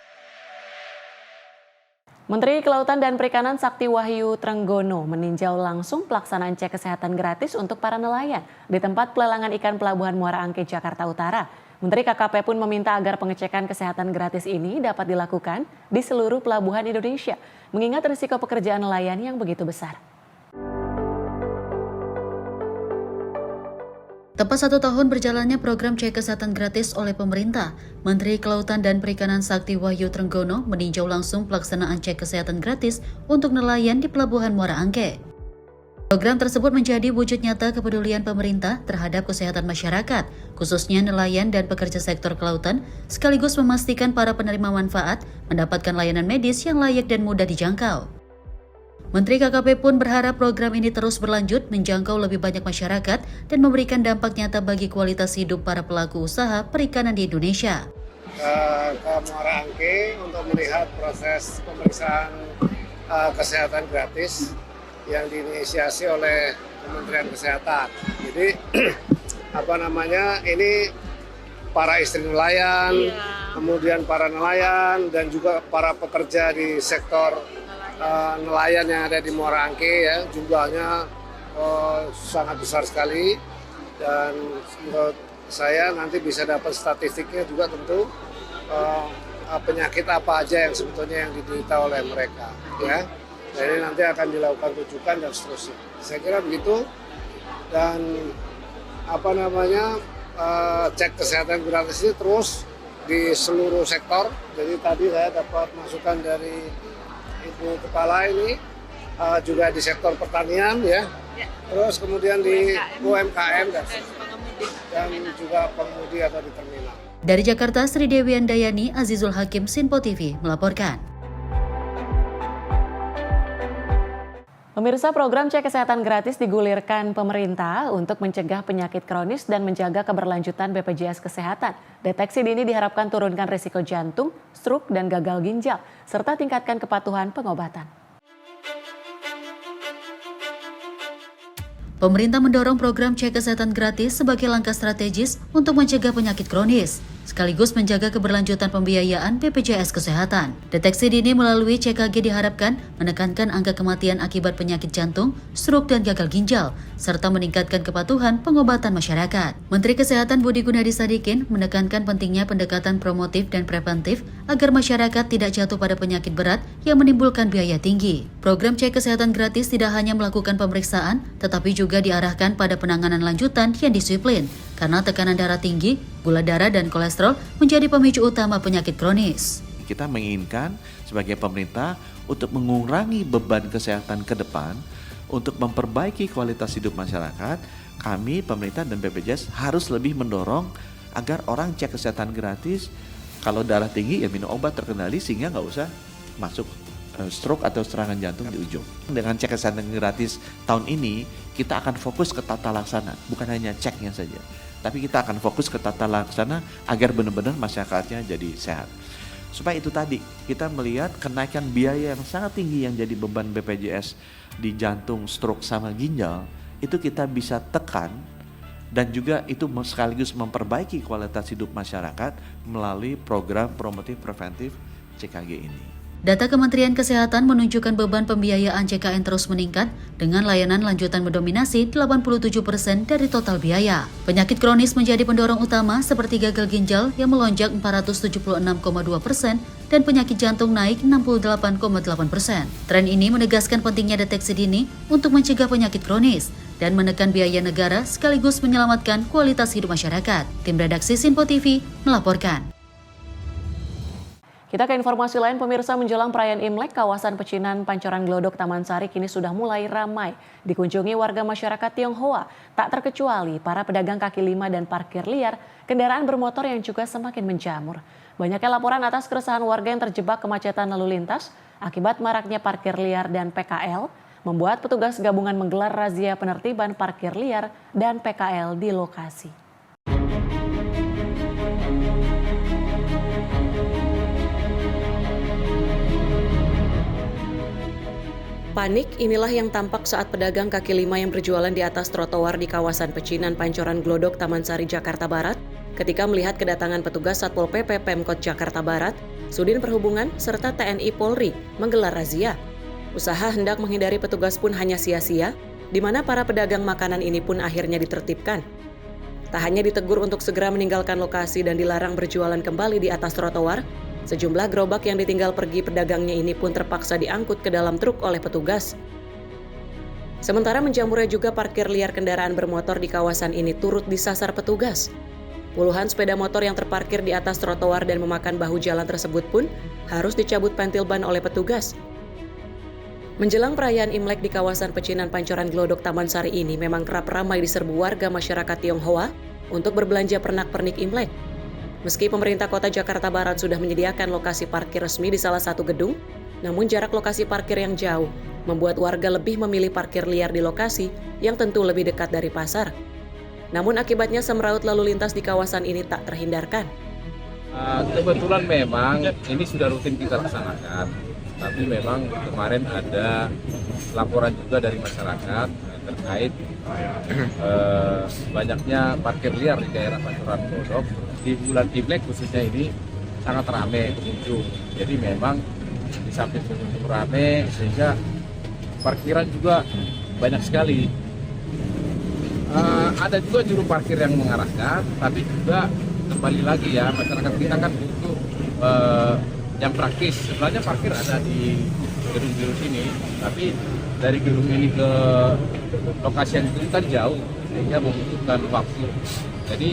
Menteri Kelautan dan Perikanan Sakti Wahyu Trenggono meninjau langsung pelaksanaan cek kesehatan gratis untuk para nelayan di tempat pelelangan ikan Pelabuhan Muara Angke, Jakarta Utara. Menteri KKP pun meminta agar pengecekan kesehatan gratis ini dapat dilakukan di seluruh pelabuhan Indonesia, mengingat risiko pekerjaan nelayan yang begitu besar. Tepat 1 tahun berjalannya program cek kesehatan gratis oleh pemerintah, Menteri Kelautan dan Perikanan Sakti Wahyu Trenggono meninjau langsung pelaksanaan cek kesehatan gratis untuk nelayan di Pelabuhan Muara Angke. Program tersebut menjadi wujud nyata kepedulian pemerintah terhadap kesehatan masyarakat, khususnya nelayan dan pekerja sektor kelautan, sekaligus memastikan para penerima manfaat mendapatkan layanan medis yang layak dan mudah dijangkau. Menteri KKP pun berharap program ini terus berlanjut menjangkau lebih banyak masyarakat dan memberikan dampak nyata bagi kualitas hidup para pelaku usaha perikanan di Indonesia. Ke Muara Angke untuk melihat proses pemeriksaan kesehatan gratis yang diinisiasi oleh Kementerian Kesehatan. Jadi ini para istri nelayan, kemudian para nelayan dan juga para pekerja di sektor nelayan yang ada di Muara Angke ya, jumlahnya sangat besar sekali, dan menurut saya nanti bisa dapat statistiknya juga tentu penyakit apa aja yang sebetulnya yang diderita oleh mereka ya. Dan ini nanti akan dilakukan rujukan dan seterusnya. Saya kira begitu. Dan cek kesehatan gratis ini terus di seluruh sektor. Jadi tadi saya dapat masukan dari Ibu Kepala ini juga di sektor pertanian ya. Terus kemudian di UMKM dan juga pengemudi atau di terminal. Dari Jakarta, Sri Dewi Andayani, Azizul Hakim, Sinpo TV melaporkan. Pemirsa, program cek kesehatan gratis digulirkan pemerintah untuk mencegah penyakit kronis dan menjaga keberlanjutan BPJS Kesehatan. Deteksi dini diharapkan turunkan risiko jantung, stroke, dan gagal ginjal, serta tingkatkan kepatuhan pengobatan. Pemerintah mendorong program cek kesehatan gratis sebagai langkah strategis untuk mencegah penyakit kronis, sekaligus menjaga keberlanjutan pembiayaan BPJS Kesehatan. Deteksi dini melalui CKG diharapkan menekankan angka kematian akibat penyakit jantung, stroke, dan gagal ginjal, serta meningkatkan kepatuhan pengobatan masyarakat. Menteri Kesehatan Budi Gunadi Sadikin menekankan pentingnya pendekatan promotif dan preventif agar masyarakat tidak jatuh pada penyakit berat yang menimbulkan biaya tinggi. Program cek kesehatan gratis tidak hanya melakukan pemeriksaan, tetapi juga diarahkan pada penanganan lanjutan yang disiplin, karena tekanan darah tinggi, gula darah, dan kolesterol menjadi pemicu utama penyakit kronis. Kita menginginkan sebagai pemerintah untuk mengurangi beban kesehatan ke depan, untuk memperbaiki kualitas hidup masyarakat. Kami, pemerintah dan BPJS harus lebih mendorong agar orang cek kesehatan gratis. Kalau darah tinggi ya minum obat terkendali sehingga nggak usah masuk stroke atau serangan jantung di ujung. Dengan cek kesehatan gratis tahun ini, kita akan fokus ke tata laksana, bukan hanya ceknya saja. Tapi kita akan fokus ke tata laksana agar benar-benar masyarakatnya jadi sehat. Supaya itu tadi, kita melihat kenaikan biaya yang sangat tinggi yang jadi beban BPJS di jantung, stroke, sama ginjal, itu kita bisa tekan, dan juga itu sekaligus memperbaiki kualitas hidup masyarakat melalui program promotif preventif CKG ini. Data Kementerian Kesehatan menunjukkan beban pembiayaan CKN terus meningkat dengan layanan lanjutan mendominasi 87% dari total biaya. Penyakit kronis menjadi pendorong utama seperti gagal ginjal yang melonjak 476,2% dan penyakit jantung naik 68,8%. Tren ini menegaskan pentingnya deteksi dini untuk mencegah penyakit kronis dan menekan biaya negara sekaligus menyelamatkan kualitas hidup masyarakat. Tim redaksi Sinpo TV melaporkan. Kita ke informasi lain, pemirsa, menjelang perayaan Imlek, kawasan pecinan Pancoran Glodok Taman Sari kini sudah mulai ramai dikunjungi warga masyarakat Tionghoa. Tak terkecuali para pedagang kaki lima dan parkir liar, kendaraan bermotor yang juga semakin menjamur. Banyaknya laporan atas keresahan warga yang terjebak kemacetan lalu lintas akibat maraknya parkir liar dan PKL, membuat petugas gabungan menggelar razia penertiban parkir liar dan PKL di lokasi. Panik inilah yang tampak saat pedagang kaki lima yang berjualan di atas trotoar di kawasan pecinan Pancoran Glodok Taman Sari Jakarta Barat ketika melihat kedatangan petugas Satpol PP Pemkot Jakarta Barat, Sudin Perhubungan, serta TNI Polri menggelar razia. Usaha hendak menghindari petugas pun hanya sia-sia, di mana para pedagang makanan ini pun akhirnya ditertibkan. Tak hanya ditegur untuk segera meninggalkan lokasi dan dilarang berjualan kembali di atas trotoar, sejumlah gerobak yang ditinggal pergi pedagangnya ini pun terpaksa diangkut ke dalam truk oleh petugas. Sementara menjamurnya juga parkir liar kendaraan bermotor di kawasan ini turut disasar petugas. Puluhan sepeda motor yang terparkir di atas trotoar dan memakan bahu jalan tersebut pun harus dicabut pentil ban oleh petugas. Menjelang perayaan Imlek di kawasan pecinan Pancoran Glodok Taman Sari ini memang kerap ramai diserbu warga masyarakat Tionghoa untuk berbelanja pernak-pernik Imlek. Meski pemerintah kota Jakarta Barat sudah menyediakan lokasi parkir resmi di salah satu gedung, namun jarak lokasi parkir yang jauh membuat warga lebih memilih parkir liar di lokasi yang tentu lebih dekat dari pasar. Namun akibatnya semraut lalu lintas di kawasan ini tak terhindarkan. Kebetulan memang ini sudah rutin kita laksanakan, tapi memang kemarin ada laporan juga dari masyarakat terkait banyaknya parkir liar di daerah Pancoran Glodok. Di bulan Imlek khususnya ini sangat ramai pengunjung. Jadi memang di samping pengunjung ramai sehingga parkiran juga banyak sekali. Ada juga juru parkir yang mengarahkan, tapi juga kembali lagi ya, masyarakat kita kan butuh yang praktis. Sebenarnya parkir ada di gedung-gedung sini, tapi dari gedung ini ke lokasi yang itu kan jauh, sehingga membutuhkan waktu. Jadi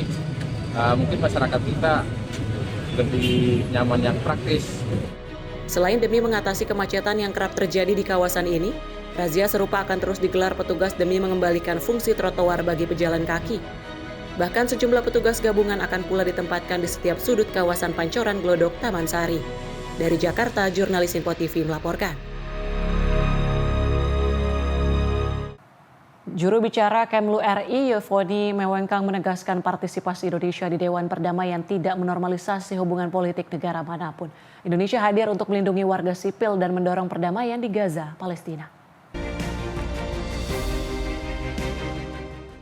mungkin masyarakat kita lebih nyaman yang praktis. Selain demi mengatasi kemacetan yang kerap terjadi di kawasan ini, razia serupa akan terus digelar petugas demi mengembalikan fungsi trotoar bagi pejalan kaki. Bahkan sejumlah petugas gabungan akan pula ditempatkan di setiap sudut kawasan Pancoran Glodok Taman Sari. Dari Jakarta, jurnalis Info TV melaporkan. Juru bicara Kemlu RI Yovoni Mewengkang menegaskan partisipasi Indonesia di Dewan Perdamaian tidak menormalisasi hubungan politik negara manapun. Indonesia hadir untuk melindungi warga sipil dan mendorong perdamaian di Gaza, Palestina.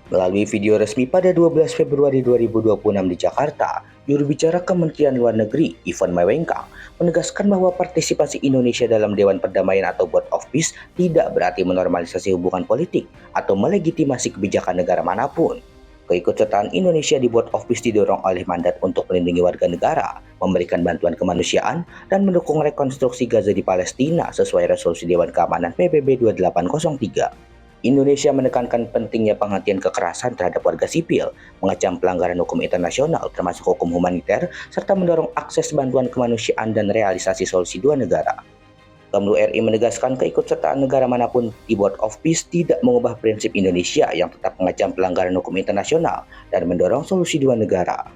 Melalui video resmi pada 12 Februari 2026 di Jakarta, juru bicara Kementerian Luar Negeri Yvonne Mewengkang menegaskan bahwa partisipasi Indonesia dalam Dewan Perdamaian atau Board of Peace tidak berarti menormalisasi hubungan politik atau melegitimasi kebijakan negara manapun. Keikutsertaan Indonesia di Board of Peace didorong oleh mandat untuk melindungi warga negara, memberikan bantuan kemanusiaan, dan mendukung rekonstruksi Gaza di Palestina sesuai resolusi Dewan Keamanan PBB 2803. Indonesia menekankan pentingnya penghentian kekerasan terhadap warga sipil, mengecam pelanggaran hukum internasional termasuk hukum humaniter, serta mendorong akses bantuan kemanusiaan dan realisasi solusi dua negara. Kemlu RI menegaskan keikutsertaan negara manapun di Board of Peace tidak mengubah prinsip Indonesia yang tetap mengecam pelanggaran hukum internasional dan mendorong solusi dua negara.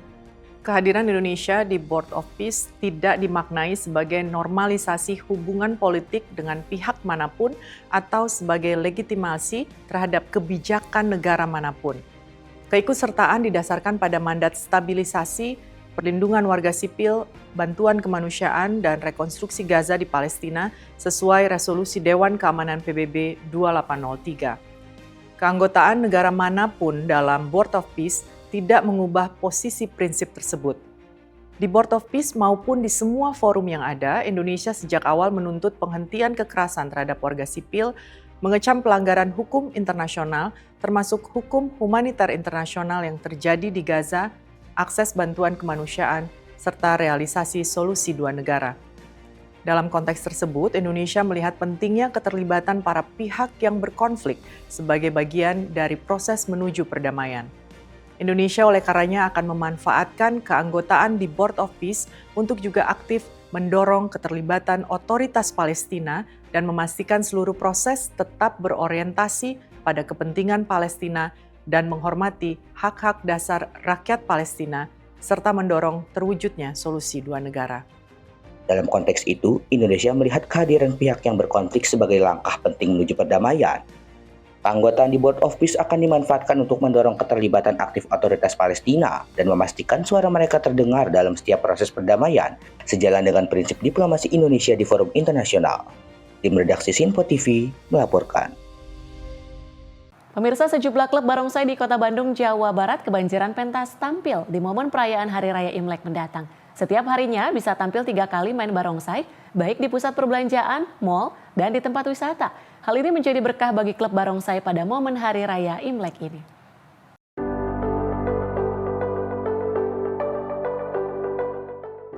Kehadiran Indonesia di Board of Peace tidak dimaknai sebagai normalisasi hubungan politik dengan pihak manapun atau sebagai legitimasi terhadap kebijakan negara manapun. Keikutsertaan didasarkan pada mandat stabilisasi, perlindungan warga sipil, bantuan kemanusiaan, dan rekonstruksi Gaza di Palestina sesuai resolusi Dewan Keamanan PBB 2803. Keanggotaan negara manapun dalam Board of Peace tidak mengubah posisi prinsip tersebut. Di Board of Peace maupun di semua forum yang ada, Indonesia sejak awal menuntut penghentian kekerasan terhadap warga sipil, mengecam pelanggaran hukum internasional, termasuk hukum humaniter internasional yang terjadi di Gaza, akses bantuan kemanusiaan, serta realisasi solusi dua negara. Dalam konteks tersebut, Indonesia melihat pentingnya keterlibatan para pihak yang berkonflik sebagai bagian dari proses menuju perdamaian. Indonesia oleh karenanya akan memanfaatkan keanggotaan di Board of Peace untuk juga aktif mendorong keterlibatan otoritas Palestina dan memastikan seluruh proses tetap berorientasi pada kepentingan Palestina dan menghormati hak-hak dasar rakyat Palestina, serta mendorong terwujudnya solusi dua negara. Dalam konteks itu, Indonesia melihat kehadiran pihak yang berkonflik sebagai langkah penting menuju perdamaian. Keanggotaan di Board of Peace akan dimanfaatkan untuk mendorong keterlibatan aktif otoritas Palestina dan memastikan suara mereka terdengar dalam setiap proses perdamaian, sejalan dengan prinsip diplomasi Indonesia di forum internasional. Tim redaksi Info TV melaporkan. Pemirsa, sejumlah klub barongsai di Kota Bandung, Jawa Barat kebanjiran pentas tampil di momen perayaan Hari Raya Imlek mendatang. Setiap harinya bisa tampil 3 kali main barongsai, baik di pusat perbelanjaan, mal, dan di tempat wisata. Hal ini menjadi berkah bagi klub barongsai pada momen Hari Raya Imlek ini.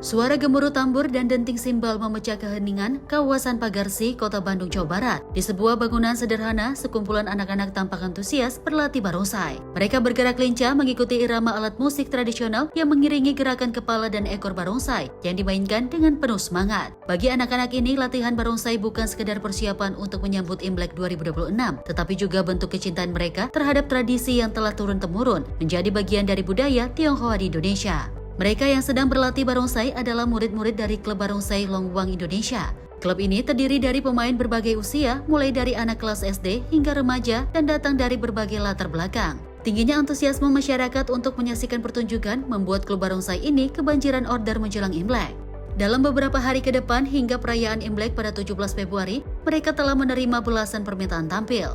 Suara gemuruh tambur dan denting simbal memecah keheningan kawasan Pagarsi, Kota Bandung, Jawa Barat. Di sebuah bangunan sederhana, sekumpulan anak-anak tampak antusias berlatih barongsai. Mereka bergerak lincah mengikuti irama alat musik tradisional yang mengiringi gerakan kepala dan ekor barongsai yang dimainkan dengan penuh semangat. Bagi anak-anak ini, latihan barongsai bukan sekedar persiapan untuk menyambut Imlek 2026, tetapi juga bentuk kecintaan mereka terhadap tradisi yang telah turun-temurun menjadi bagian dari budaya Tionghoa di Indonesia. Mereka yang sedang berlatih barongsai adalah murid-murid dari Klub Barongsai Longwang Indonesia. Klub ini terdiri dari pemain berbagai usia, mulai dari anak kelas SD hingga remaja dan datang dari berbagai latar belakang. Tingginya antusiasme masyarakat untuk menyaksikan pertunjukan membuat Klub Barongsai ini kebanjiran order menjelang Imlek. Dalam beberapa hari ke depan hingga perayaan Imlek pada 17 Februari, mereka telah menerima belasan permintaan tampil.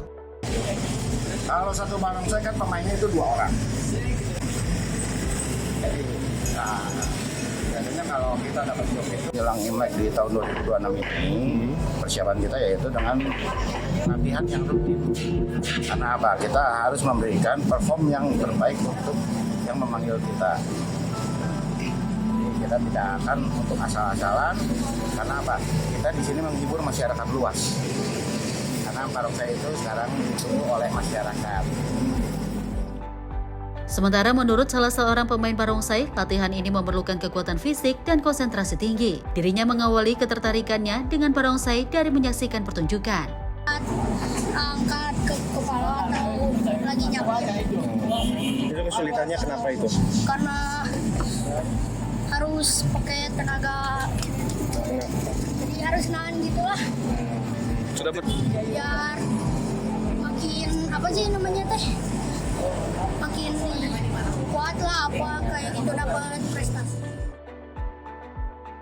Kalau satu barongsai kan pemainnya itu 2 orang. Biasanya kalau kita dapat job itu jelang Imlek di tahun 2026 ini, persiapan kita yaitu dengan latihan yang rutin. Karena apa? Kita harus memberikan perform yang terbaik untuk yang memanggil kita. Jadi kita tidak akan untuk asal-asalan. Karena apa? Kita di sini menghibur masyarakat luas. Karena barongsai itu sekarang ditunggu oleh masyarakat. Sementara menurut salah seorang pemain barongsai, latihan ini memerlukan kekuatan fisik dan konsentrasi tinggi. Dirinya mengawali ketertarikannya dengan barongsai dari menyaksikan pertunjukan. Angkat ke kepala atau lagi nyapu. Itu kesulitannya kenapa itu? Karena harus pakai tenaga. Jadi harus nahan gitulah. Sudah biar makin apa sih namanya teh? Makin kuat lah apa kayak gitu dapat prestasi.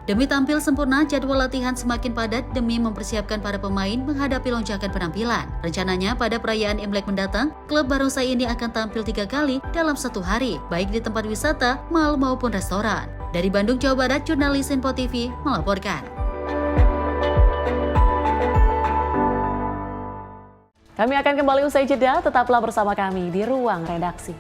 Demi tampil sempurna, jadwal latihan semakin padat demi mempersiapkan para pemain menghadapi lonjakan penampilan. Rencananya pada perayaan Imlek mendatang, klub barongsai ini akan tampil 3 kali dalam 1 hari, baik di tempat wisata, mal maupun restoran. Dari Bandung, Jawa Barat, jurnalis Sinpo TV melaporkan. Kami akan kembali usai jeda, tetaplah bersama kami di Ruang Redaksi.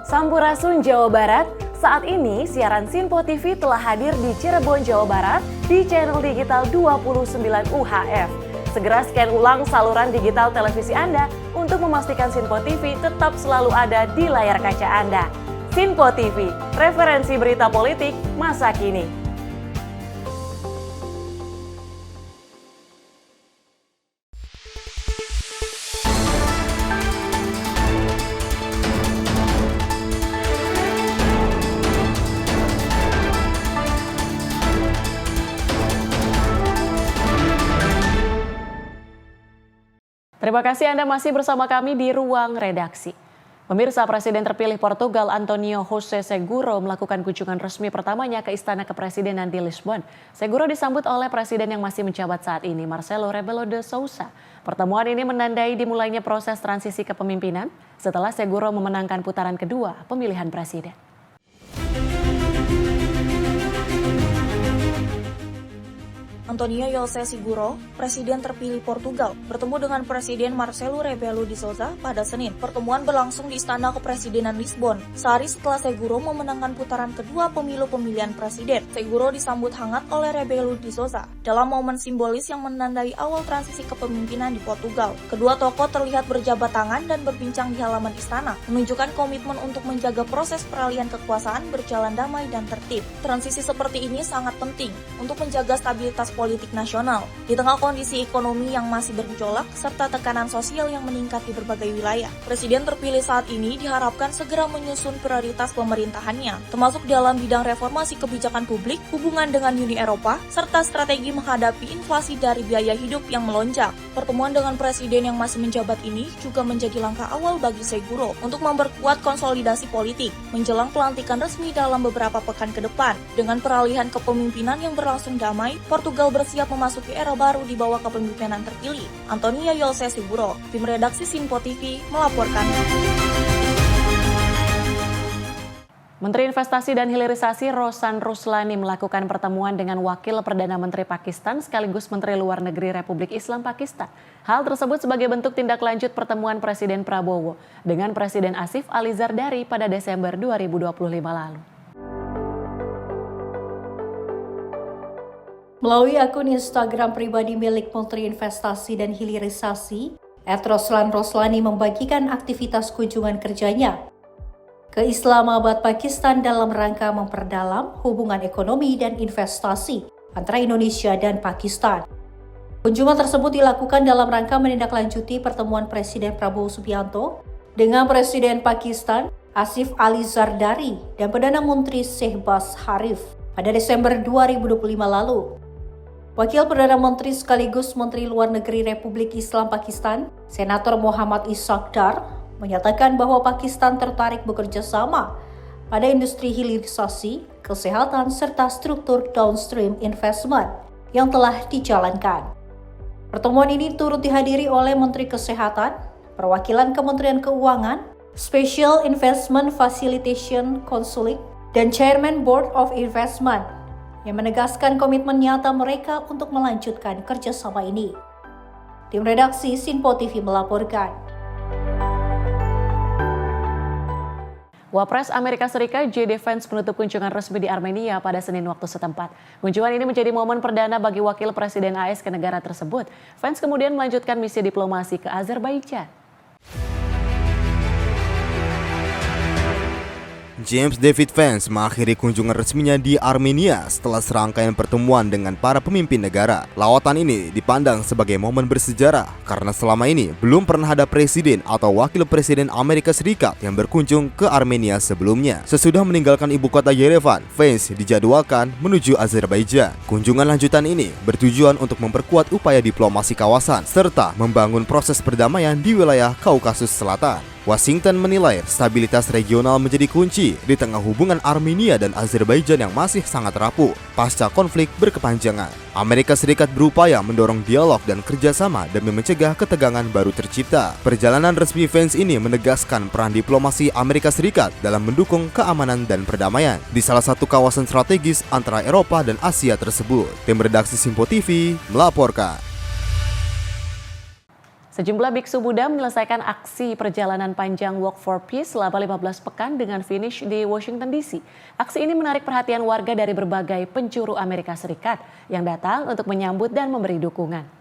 Sampurasun Jawa Barat. Saat ini, siaran Sinpo TV telah hadir di Cirebon, Jawa Barat di channel digital 29 UHF. Segera scan ulang saluran digital televisi Anda untuk memastikan Sinpo TV tetap selalu ada di layar kaca Anda. Sinpo TV, referensi berita politik masa kini. Terima kasih Anda masih bersama kami di Ruang Redaksi. Pemirsa, Presiden terpilih Portugal Antonio José Seguro melakukan kunjungan resmi pertamanya ke Istana Kepresidenan di Lisbon. Seguro disambut oleh Presiden yang masih menjabat saat ini, Marcelo Rebelo de Sousa. Pertemuan ini menandai dimulainya proses transisi kepemimpinan setelah Seguro memenangkan putaran kedua pemilihan presiden. Antonio José Seguro, Presiden terpilih Portugal, bertemu dengan Presiden Marcelo Rebelo de Sousa pada Senin. Pertemuan berlangsung di Istana Kepresidenan Lisbon. Sehari setelah Seguro memenangkan putaran kedua pemilu pemilihan presiden, Seguro disambut hangat oleh Rebelo de Sousa dalam momen simbolis yang menandai awal transisi kepemimpinan di Portugal. Kedua tokoh terlihat berjabat tangan dan berbincang di halaman istana, menunjukkan komitmen untuk menjaga proses peralihan kekuasaan berjalan damai dan tertib. Transisi seperti ini sangat penting untuk menjaga stabilitas politik nasional di tengah kondisi ekonomi yang masih bergejolak serta tekanan sosial yang meningkat di berbagai wilayah. Presiden terpilih saat ini diharapkan segera menyusun prioritas pemerintahannya, termasuk dalam bidang reformasi kebijakan publik, hubungan dengan Uni Eropa, serta strategi menghadapi inflasi dari biaya hidup yang melonjak. Pertemuan dengan presiden yang masih menjabat ini juga menjadi langkah awal bagi Seguro untuk memperkuat konsolidasi politik menjelang pelantikan resmi dalam beberapa pekan ke depan. Dengan peralihan kepemimpinan yang berlangsung damai, Portugal bersiap memasuki era baru di bawah kepemimpinan terpilih Antonio Yose Siguro. Tim redaksi Sinpo TV melaporkan. Menteri Investasi dan Hilirisasi Rosan Ruslani melakukan pertemuan dengan Wakil Perdana Menteri Pakistan sekaligus Menteri Luar Negeri Republik Islam Pakistan. Hal tersebut sebagai bentuk tindak lanjut pertemuan Presiden Prabowo dengan Presiden Asif Ali Zardari pada Desember 2025 lalu. Melalui akun Instagram pribadi milik Menteri Investasi dan Hilirisasi, @Roslan Roslani membagikan aktivitas kunjungan kerjanya ke Islamabad, Pakistan dalam rangka memperdalam hubungan ekonomi dan investasi antara Indonesia dan Pakistan. Kunjungan tersebut dilakukan dalam rangka menindaklanjuti pertemuan Presiden Prabowo Subianto dengan Presiden Pakistan Asif Ali Zardari dan Perdana Menteri Shehbaz Sharif pada Desember 2025 lalu. Wakil Perdana Menteri sekaligus Menteri Luar Negeri Republik Islam Pakistan, Senator Muhammad Ishaq Dar, menyatakan bahwa Pakistan tertarik bekerja sama pada industri hilirisasi, kesehatan, serta struktur downstream investment yang telah dijalankan. Pertemuan ini turut dihadiri oleh Menteri Kesehatan, perwakilan Kementerian Keuangan, Special Investment Facilitation Council, dan Chairman Board of Investment, yang menegaskan komitmen nyata mereka untuk melanjutkan kerjasama ini. Tim redaksi Sinpo TV melaporkan. Wapres Amerika Serikat J.D. Vance menutup kunjungan resmi di Armenia pada Senin waktu setempat. Kunjungan ini menjadi momen perdana bagi wakil Presiden AS ke negara tersebut. Vance kemudian melanjutkan misi diplomasi ke Azerbaijan. James David Vance mengakhiri kunjungan resminya di Armenia setelah serangkaian pertemuan dengan para pemimpin negara. Lawatan ini dipandang sebagai momen bersejarah karena selama ini belum pernah ada presiden atau wakil presiden Amerika Serikat yang berkunjung ke Armenia sebelumnya. Sesudah meninggalkan ibu kota Yerevan, Vance dijadwalkan menuju Azerbaijan. Kunjungan lanjutan ini bertujuan untuk memperkuat upaya diplomasi kawasan serta membangun proses perdamaian di wilayah Kaukasus Selatan. Washington menilai stabilitas regional menjadi kunci di tengah hubungan Armenia dan Azerbaijan yang masih sangat rapuh pasca konflik berkepanjangan. Amerika Serikat berupaya mendorong dialog dan kerjasama demi mencegah ketegangan baru tercipta. Perjalanan resmi Vance ini menegaskan peran diplomasi Amerika Serikat dalam mendukung keamanan dan perdamaian di salah satu kawasan strategis antara Eropa dan Asia tersebut. Tim redaksi Sinpo TV melaporkan. Sejumlah biksu Buddha menyelesaikan aksi perjalanan panjang Walk for Peace selama 15 pekan dengan finish di Washington DC. Aksi ini menarik perhatian warga dari berbagai penjuru Amerika Serikat yang datang untuk menyambut dan memberi dukungan.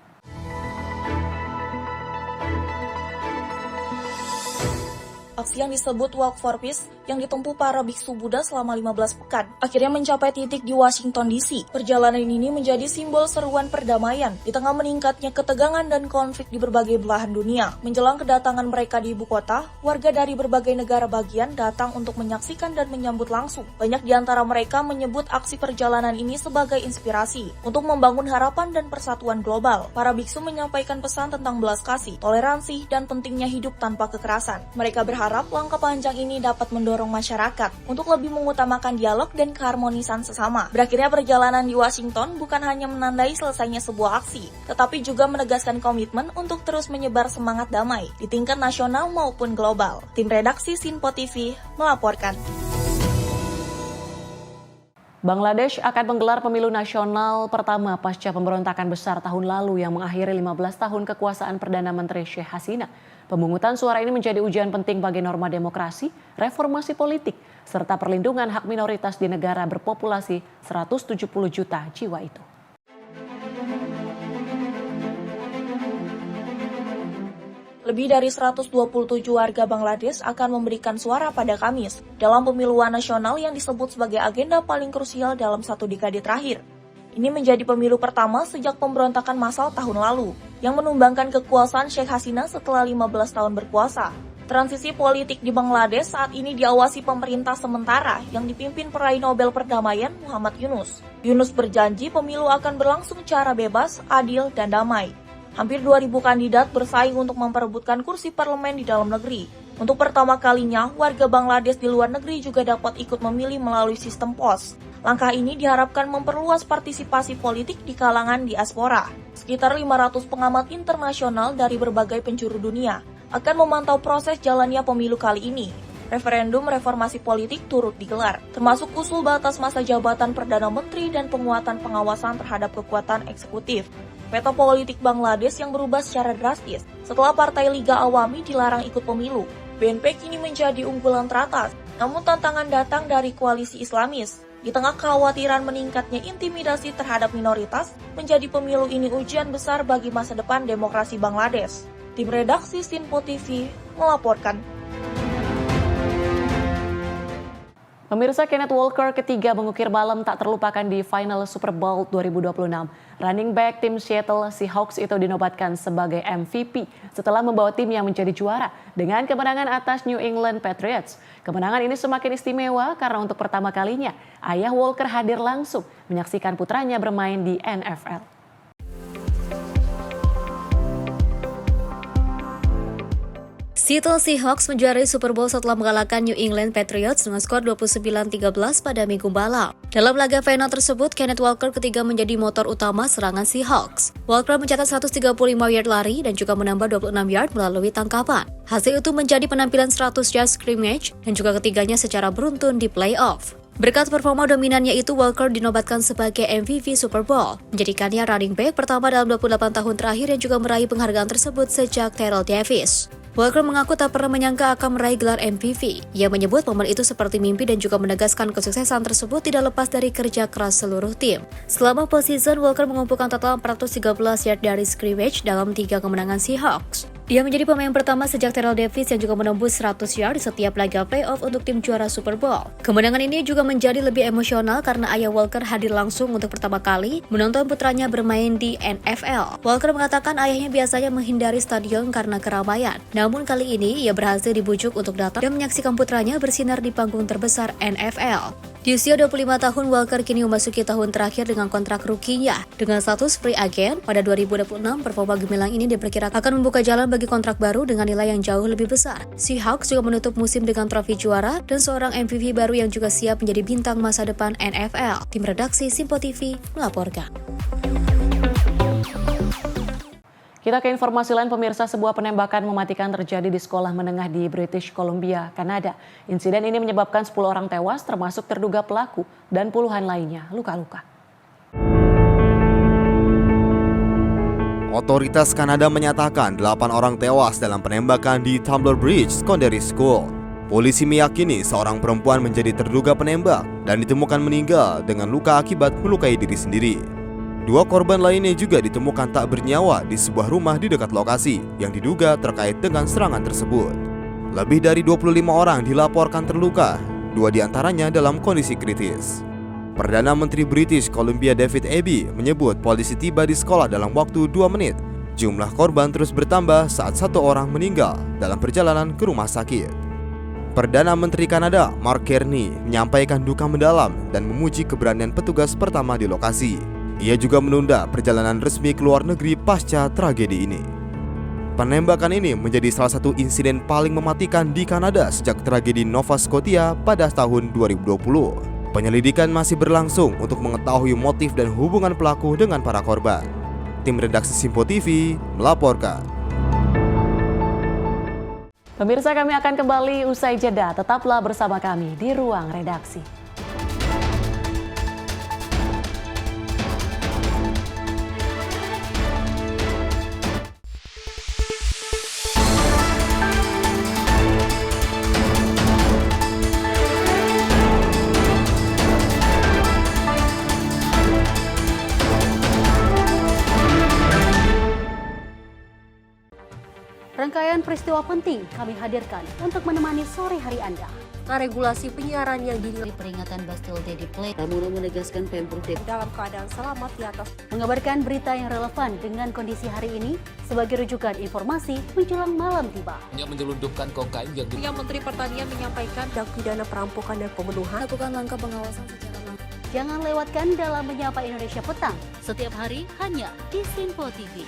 Aksi yang disebut Walk for Peace yang ditempuh para biksu Buddha selama 15 pekan akhirnya mencapai titik di Washington DC. Perjalanan ini menjadi simbol seruan perdamaian di tengah meningkatnya ketegangan dan konflik di berbagai belahan dunia. Menjelang kedatangan mereka di ibu kota, warga dari berbagai negara bagian datang untuk menyaksikan dan menyambut langsung. Banyak di antara mereka menyebut aksi perjalanan ini sebagai inspirasi untuk membangun harapan dan persatuan global. Para biksu menyampaikan pesan tentang belas kasih, toleransi, dan pentingnya hidup tanpa kekerasan. Mereka berharap langkah panjang ini dapat mendorong masyarakat untuk lebih mengutamakan dialog dan keharmonisan sesama. Berakhirnya perjalanan di Washington bukan hanya menandai selesainya sebuah aksi, tetapi juga menegaskan komitmen untuk terus menyebar semangat damai di tingkat nasional maupun global. Tim redaksi Sinpo TV melaporkan. Bangladesh akan menggelar pemilu nasional pertama pasca pemberontakan besar tahun lalu yang mengakhiri 15 tahun kekuasaan Perdana Menteri Sheikh Hasina. Pemungutan suara ini menjadi ujian penting bagi norma demokrasi, reformasi politik, serta perlindungan hak minoritas di negara berpopulasi 170 juta jiwa itu. Lebih dari 127 warga Bangladesh akan memberikan suara pada Kamis dalam pemiluan nasional yang disebut sebagai agenda paling krusial dalam satu dekade terakhir. Ini menjadi pemilu pertama sejak pemberontakan massal tahun lalu yang menumbangkan kekuasaan Sheikh Hasina setelah 15 tahun berkuasa. Transisi politik di Bangladesh saat ini diawasi pemerintah sementara yang dipimpin peraih Nobel Perdamaian Muhammad Yunus. Yunus berjanji pemilu akan berlangsung secara bebas, adil, dan damai. Hampir 2.000 kandidat bersaing untuk memperebutkan kursi parlemen di dalam negeri. Untuk pertama kalinya, warga Bangladesh di luar negeri juga dapat ikut memilih melalui sistem pos. Langkah ini diharapkan memperluas partisipasi politik di kalangan diaspora. Sekitar 500 pengamat internasional dari berbagai penjuru dunia akan memantau proses jalannya pemilu kali ini. Referendum reformasi politik turut digelar, termasuk usul batas masa jabatan Perdana Menteri dan penguatan pengawasan terhadap kekuatan eksekutif. Peta politik Bangladesh yang berubah secara drastis setelah Partai Liga Awami dilarang ikut pemilu. BNP kini menjadi unggulan teratas, namun tantangan datang dari koalisi Islamis. Di tengah kekhawatiran meningkatnya intimidasi terhadap minoritas, menjadi pemilu ini ujian besar bagi masa depan demokrasi Bangladesh. Tim redaksi Sinpo TV melaporkan. Pemirsa, Kenneth Walker ketiga mengukir malam tak terlupakan di final Super Bowl 2026. Running back tim Seattle Seahawks itu dinobatkan sebagai MVP setelah membawa tim yang menjadi juara dengan kemenangan atas New England Patriots. Kemenangan ini semakin istimewa karena untuk pertama kalinya ayah Walker hadir langsung menyaksikan putranya bermain di NFL. Seattle Seahawks menjuarai Super Bowl setelah mengalahkan New England Patriots dengan skor 29-13 pada minggu malam. Dalam laga final tersebut, Kenneth Walker ketiga menjadi motor utama serangan Seahawks. Walker mencatat 135 yard lari dan juga menambah 26 yard melalui tangkapan. Hasil itu menjadi penampilan 100 yard scrimmage dan juga ketiganya secara beruntun di playoff. Berkat performa dominannya itu, Walker dinobatkan sebagai MVP Super Bowl, menjadikannya running back pertama dalam 28 tahun terakhir yang juga meraih penghargaan tersebut sejak Terrell Davis. Walker mengaku tak pernah menyangka akan meraih gelar MVP. Ia menyebut momen itu seperti mimpi dan juga menegaskan kesuksesan tersebut tidak lepas dari kerja keras seluruh tim. Selama postseason, Walker mengumpulkan total 413 yard dari scrimmage dalam 3 kemenangan Seahawks. Dia menjadi pemain pertama sejak Terrell Davis yang juga menembus 100 yard di setiap laga playoff untuk tim juara Super Bowl. Kemenangan ini juga menjadi lebih emosional karena ayah Walker hadir langsung untuk pertama kali menonton putranya bermain di NFL. Walker mengatakan ayahnya biasanya menghindari stadion karena keramaian. Namun kali ini ia berhasil dibujuk untuk datang dan menyaksikan putranya bersinar di panggung terbesar NFL. Di usia 25 tahun, Walker kini memasuki tahun terakhir dengan kontrak rookie-nya. Dengan status free agent, pada 2026 performa gemilang ini diperkirakan akan membuka jalan bagi kontrak baru dengan nilai yang jauh lebih besar. Seahawks juga menutup musim dengan trofi juara dan seorang MVP baru yang juga siap menjadi bintang masa depan NFL. Tim redaksi Sinpo TV melaporkan. Kita ke informasi lain, pemirsa. Sebuah penembakan mematikan terjadi di sekolah menengah di British Columbia, Kanada. Insiden ini menyebabkan 10 orang tewas, termasuk terduga pelaku, dan puluhan lainnya luka-luka. Otoritas Kanada menyatakan 8 orang tewas dalam penembakan di Tumbler Bridge Secondary School. Polisi meyakini seorang perempuan menjadi terduga penembak dan ditemukan meninggal dengan luka akibat melukai diri sendiri. 2 korban lainnya juga ditemukan tak bernyawa di sebuah rumah di dekat lokasi yang diduga terkait dengan serangan tersebut. Lebih dari 25 orang dilaporkan terluka, 2 diantaranya dalam kondisi kritis. Perdana Menteri British Columbia David Eby menyebut polisi tiba di sekolah dalam waktu 2 menit. Jumlah korban terus bertambah saat 1 orang meninggal dalam perjalanan ke rumah sakit. Perdana Menteri Kanada Mark Carney menyampaikan duka mendalam dan memuji keberanian petugas pertama di lokasi. Ia juga menunda perjalanan resmi ke luar negeri pasca tragedi ini. Penembakan ini menjadi salah satu insiden paling mematikan di Kanada sejak tragedi Nova Scotia pada tahun 2020. Penyelidikan masih berlangsung untuk mengetahui motif dan hubungan pelaku dengan para korban. Tim redaksi Sinpo TV melaporkan. Pemirsa, kami akan kembali usai jeda. Tetaplah bersama kami di Ruang Redaksi. Rangkaian peristiwa penting kami hadirkan untuk menemani sore hari Anda. Regulasi penyiaran yang dinilai peringatan Bastille Day di Play, Tamuro menegaskan Pemprov DKI dalam keadaan selamat di atas. Mengabarkan berita yang relevan dengan kondisi hari ini sebagai rujukan informasi menjelang malam tiba. Yang menyelundupkan kokain yang Menteri Pertanian menyampaikan tindak pidana perampokan dan pembunuhan. Lakukan langkah pengawasan secara langsung. Jangan lewatkan dalam Menyapa Indonesia Petang setiap hari hanya di Sinpo TV.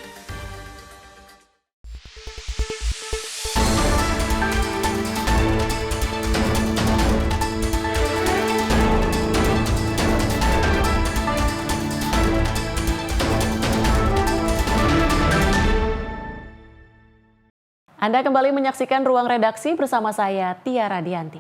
Anda kembali menyaksikan Ruang Redaksi bersama saya, Tiara Dianti.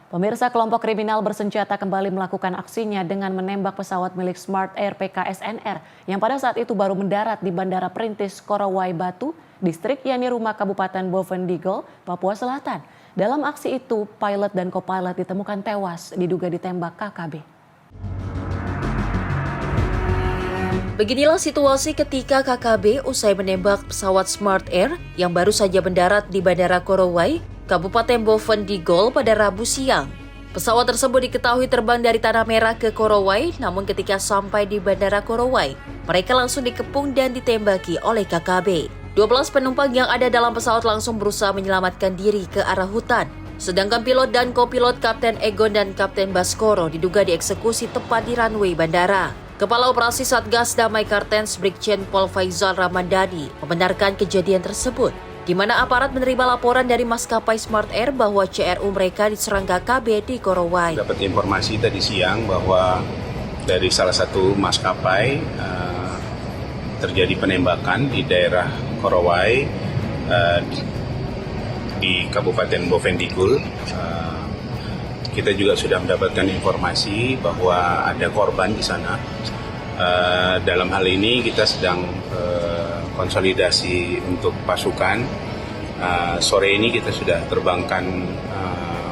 Pemirsa, kelompok kriminal bersenjata kembali melakukan aksinya dengan menembak pesawat milik Smart Air PKSNR yang pada saat itu baru mendarat di Bandara Perintis Korowai Batu, distrik Yani Rumah Kabupaten Bovendigul, Papua Selatan. Dalam aksi itu, pilot dan co-pilot ditemukan tewas diduga ditembak KKB. Beginilah situasi ketika KKB usai menembak pesawat Smart Air yang baru saja mendarat di Bandara Korowai, Kabupaten Bovendigul pada Rabu siang. Pesawat tersebut diketahui terbang dari Tanah Merah ke Korowai, namun ketika sampai di Bandara Korowai, mereka langsung dikepung dan ditembaki oleh KKB. 12 penumpang yang ada dalam pesawat langsung berusaha menyelamatkan diri ke arah hutan. Sedangkan pilot dan kopilot Kapten Egon dan Kapten Baskoro diduga dieksekusi tepat di runway bandara. Kepala Operasi Satgas Damai Kartens Brigjen Pol Faizal Ramandani membenarkan kejadian tersebut, di mana aparat menerima laporan dari maskapai Smart Air bahwa CRU mereka diserang KKB di Korowai. Dapat informasi tadi siang bahwa dari salah satu maskapai terjadi penembakan di daerah Korowai di Kabupaten Bovendigul. Kita juga sudah mendapatkan informasi bahwa ada korban di sana. Dalam hal ini kita sedang konsolidasi untuk pasukan. Sore ini kita sudah terbangkan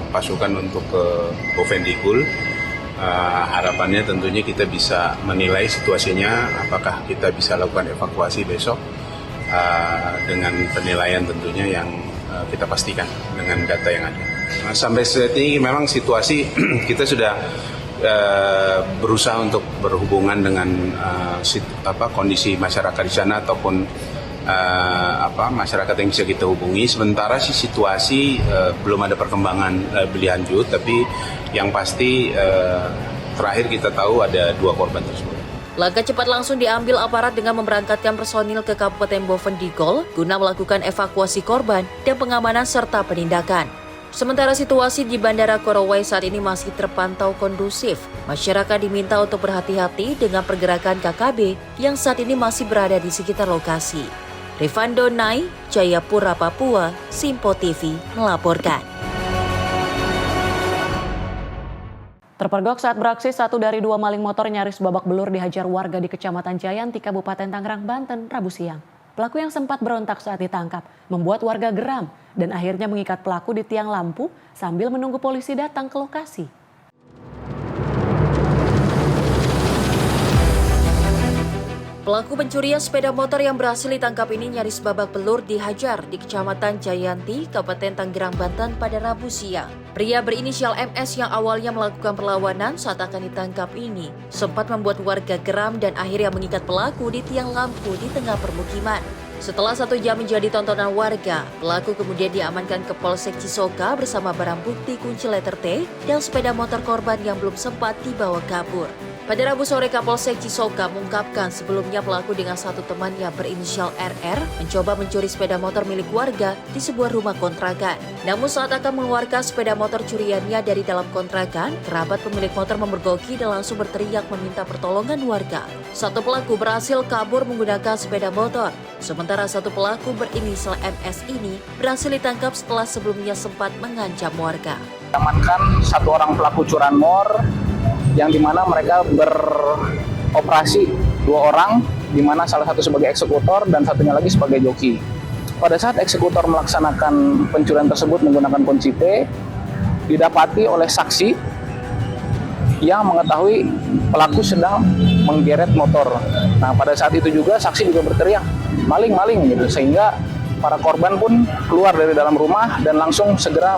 pasukan untuk ke Bovendigul. Harapannya tentunya kita bisa menilai situasinya, apakah kita bisa lakukan evakuasi besok dengan penilaian tentunya yang kita pastikan dengan data yang ada. Sampai saat ini memang situasi kita sudah berusaha untuk berhubungan dengan kondisi masyarakat di sana ataupun masyarakat yang bisa kita hubungi. Sementara sih situasi belum ada perkembangan lebih lanjut, tapi yang pasti terakhir kita tahu ada 2 korban tersebut. Langkah cepat langsung diambil aparat dengan memberangkatkan personil ke Kabupaten Bovendigul guna melakukan evakuasi korban dan pengamanan serta penindakan. Sementara situasi di Bandara Korowai saat ini masih terpantau kondusif. Masyarakat diminta untuk berhati-hati dengan pergerakan KKB yang saat ini masih berada di sekitar lokasi. Rifando Nai, Jayapura, Papua, Simpo TV melaporkan. Terpergok saat beraksi, 1 dari 2 maling motor nyaris babak belur dihajar warga di Kecamatan Jayanti, Kabupaten Tangerang, Banten, Rabu siang. Pelaku yang sempat berontak saat ditangkap membuat warga geram dan akhirnya mengikat pelaku di tiang lampu sambil menunggu polisi datang ke lokasi. Pelaku pencurian sepeda motor yang berhasil ditangkap ini nyaris babak belur dihajar di Kecamatan Jayanti, Kabupaten Tangerang, Banten pada Rabu siang. Pria berinisial MS yang awalnya melakukan perlawanan saat akan ditangkap ini sempat membuat warga geram dan akhirnya mengikat pelaku di tiang lampu di tengah permukiman. Setelah 1 jam menjadi tontonan warga, pelaku kemudian diamankan ke Polsek Cisoka bersama barang bukti kunci letter T dan sepeda motor korban yang belum sempat dibawa kabur. Pada Rabu sore, Kapolsek Cisoka mengungkapkan sebelumnya pelaku dengan satu temannya berinisial RR mencoba mencuri sepeda motor milik warga di sebuah rumah kontrakan. Namun saat akan mengeluarkan sepeda motor curiannya dari dalam kontrakan, kerabat pemilik motor memergoki dan langsung berteriak meminta pertolongan warga. Satu pelaku berhasil kabur menggunakan sepeda motor, sementara satu pelaku berinisial MS ini berhasil ditangkap setelah sebelumnya sempat mengancam warga. Amankan 1 orang pelaku curanmor yang dimana mereka beroperasi 2 orang, dimana salah satu sebagai eksekutor dan satunya lagi sebagai joki. Pada saat eksekutor melaksanakan pencurian tersebut menggunakan kunci P, didapati oleh saksi yang mengetahui pelaku sedang menggeret motor. Nah, pada saat itu juga saksi juga berteriak maling-maling gitu, sehingga para korban pun keluar dari dalam rumah dan langsung segera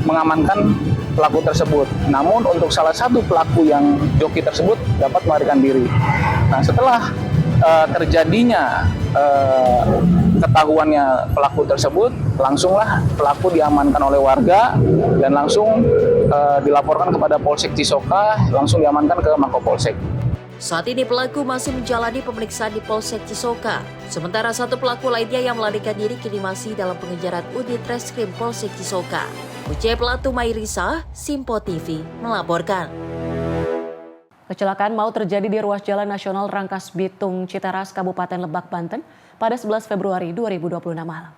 mengamankan pelaku tersebut. Namun untuk salah satu pelaku yang joki tersebut dapat melarikan diri. Nah, setelah terjadinya ketahuannya pelaku tersebut, langsunglah pelaku diamankan oleh warga dan langsung dilaporkan kepada Polsek Cisoka, langsung diamankan ke Makopolsek. Saat ini pelaku masih menjalani pemeriksaan di Polsek Cisoka. Sementara satu pelaku lainnya yang melarikan diri kini masih dalam pengejaran Unit Reskrim Polsek Cisoka. Ucai Pelatu Mairisa, Simpo TV melaporkan. Kecelakaan maut terjadi di ruas Jalan Nasional Rangkas Bitung, Citaras, Kabupaten Lebak, Banten pada 11 Februari 2026 malam.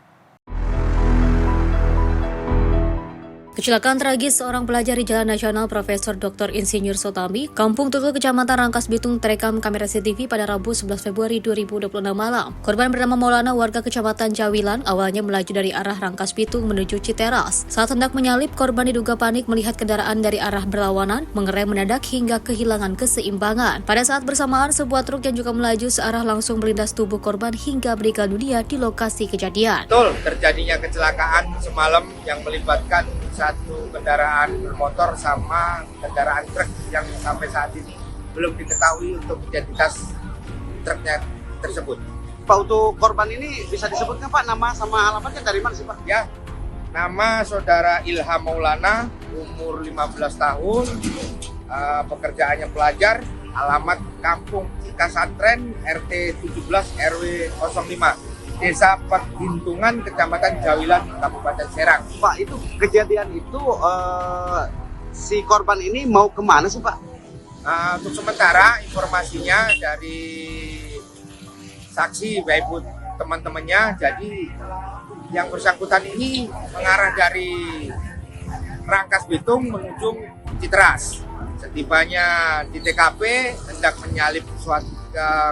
Kecelakaan tragis seorang pelajar di Jalan Nasional Profesor Dr. Insinyur Sotami, Kampung Tutul, Kecamatan Rangkas Bitung terekam kamera CCTV pada Rabu 11 Februari 2026 malam. Korban bernama Maulana, warga Kecamatan Cawilan, awalnya melaju dari arah Rangkas Bitung menuju Citeras. Saat hendak menyalip, korban diduga panik melihat kendaraan dari arah berlawanan, mengerem mendadak hingga kehilangan keseimbangan. Pada saat bersamaan, sebuah truk yang juga melaju searah langsung melindas tubuh korban hingga meninggal dunia di lokasi kejadian. Betul, terjadinya kecelakaan semalam yang melibatkan satu kendaraan bermotor sama kendaraan truk yang sampai saat ini belum diketahui untuk identitas truknya tersebut. Pak, untuk korban ini bisa disebutkan Pak nama sama alamatnya dari mana sih Pak? Ya, nama saudara Ilham Maulana, umur 15 tahun, pekerjaannya pelajar, alamat Kampung Cikasantren, RT 17 RW 05. Desa Perhintungan, Kecamatan Cawilan, Kabupaten Serang. Pak, itu kejadian itu si korban ini mau kemana sih Pak? Untuk sementara informasinya dari saksi maupun teman-temannya, jadi yang bersangkutan ini mengarah dari Rangkas Bitung menuju Citeras. Setibanya di TKP hendak menyalip suatu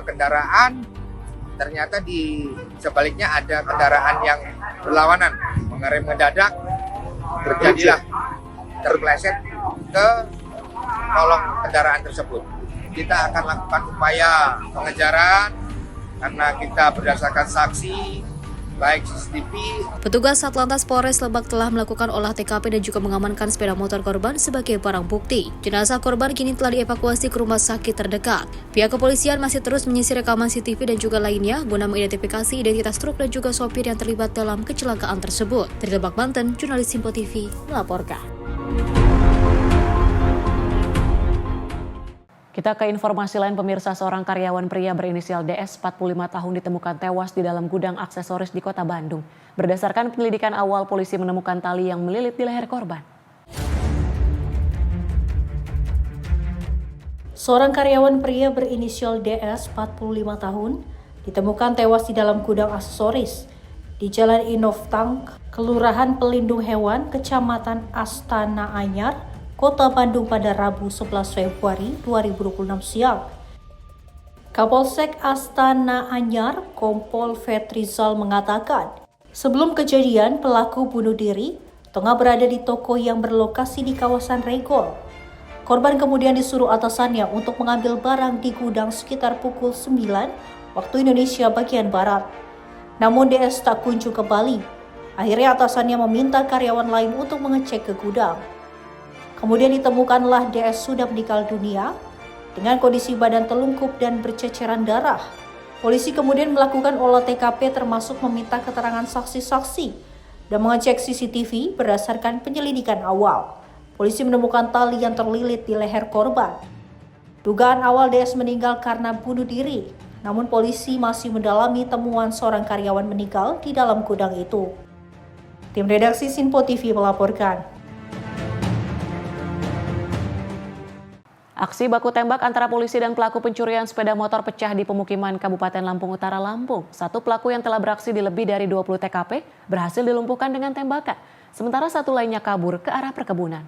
kendaraan, ternyata di sebaliknya ada kendaraan yang berlawanan, mengerem mendadak, terjadilah terpleset ke kolong kendaraan tersebut. Kita akan lakukan upaya pengejaran karena kita berdasarkan saksi baik CCTV. Petugas Satlantas Polres Lebak telah melakukan olah TKP dan juga mengamankan sepeda motor korban sebagai barang bukti. Jenazah korban kini telah dievakuasi ke rumah sakit terdekat. Pihak kepolisian masih terus menyisir rekaman CCTV dan juga lainnya guna mengidentifikasi identitas truk dan juga sopir yang terlibat dalam kecelakaan tersebut. Dari Lebak, Banten, jurnalis Simpo TV melaporkan. Kita ke informasi lain, pemirsa. Seorang karyawan pria berinisial DS 45 tahun ditemukan tewas di dalam gudang aksesoris di Kota Bandung. Berdasarkan penyelidikan awal, polisi menemukan tali yang melilit di leher korban. Seorang karyawan pria berinisial DS 45 tahun ditemukan tewas di dalam gudang aksesoris di Jalan Inoftang, Kelurahan Pelindung Hewan, Kecamatan Astana Anyar, Kota Bandung pada Rabu 11 Februari 2026 siang. Kapolsek Astana Anyar, Kompol Fetrizal mengatakan, sebelum kejadian pelaku bunuh diri tengah berada di toko yang berlokasi di kawasan Regol. Korban kemudian disuruh atasannya untuk mengambil barang di gudang sekitar pukul 9 waktu Indonesia bagian Barat. Namun DS tak kunjung kembali. Akhirnya atasannya meminta karyawan lain untuk mengecek ke gudang. Kemudian ditemukanlah DS sudah meninggal dunia dengan kondisi badan telungkup dan berceceran darah. Polisi kemudian melakukan olah TKP termasuk meminta keterangan saksi-saksi dan mengecek CCTV berdasarkan penyelidikan awal. Polisi menemukan tali yang terlilit di leher korban. Dugaan awal DS meninggal karena bunuh diri, namun polisi masih mendalami temuan seorang karyawan meninggal di dalam gudang itu. Tim redaksi Simpo TV melaporkan. Aksi baku tembak antara polisi dan pelaku pencurian sepeda motor pecah di pemukiman Kabupaten Lampung Utara, Lampung. Satu pelaku yang telah beraksi di lebih dari 20 TKP berhasil dilumpuhkan dengan tembakan. Sementara satu lainnya kabur ke arah perkebunan.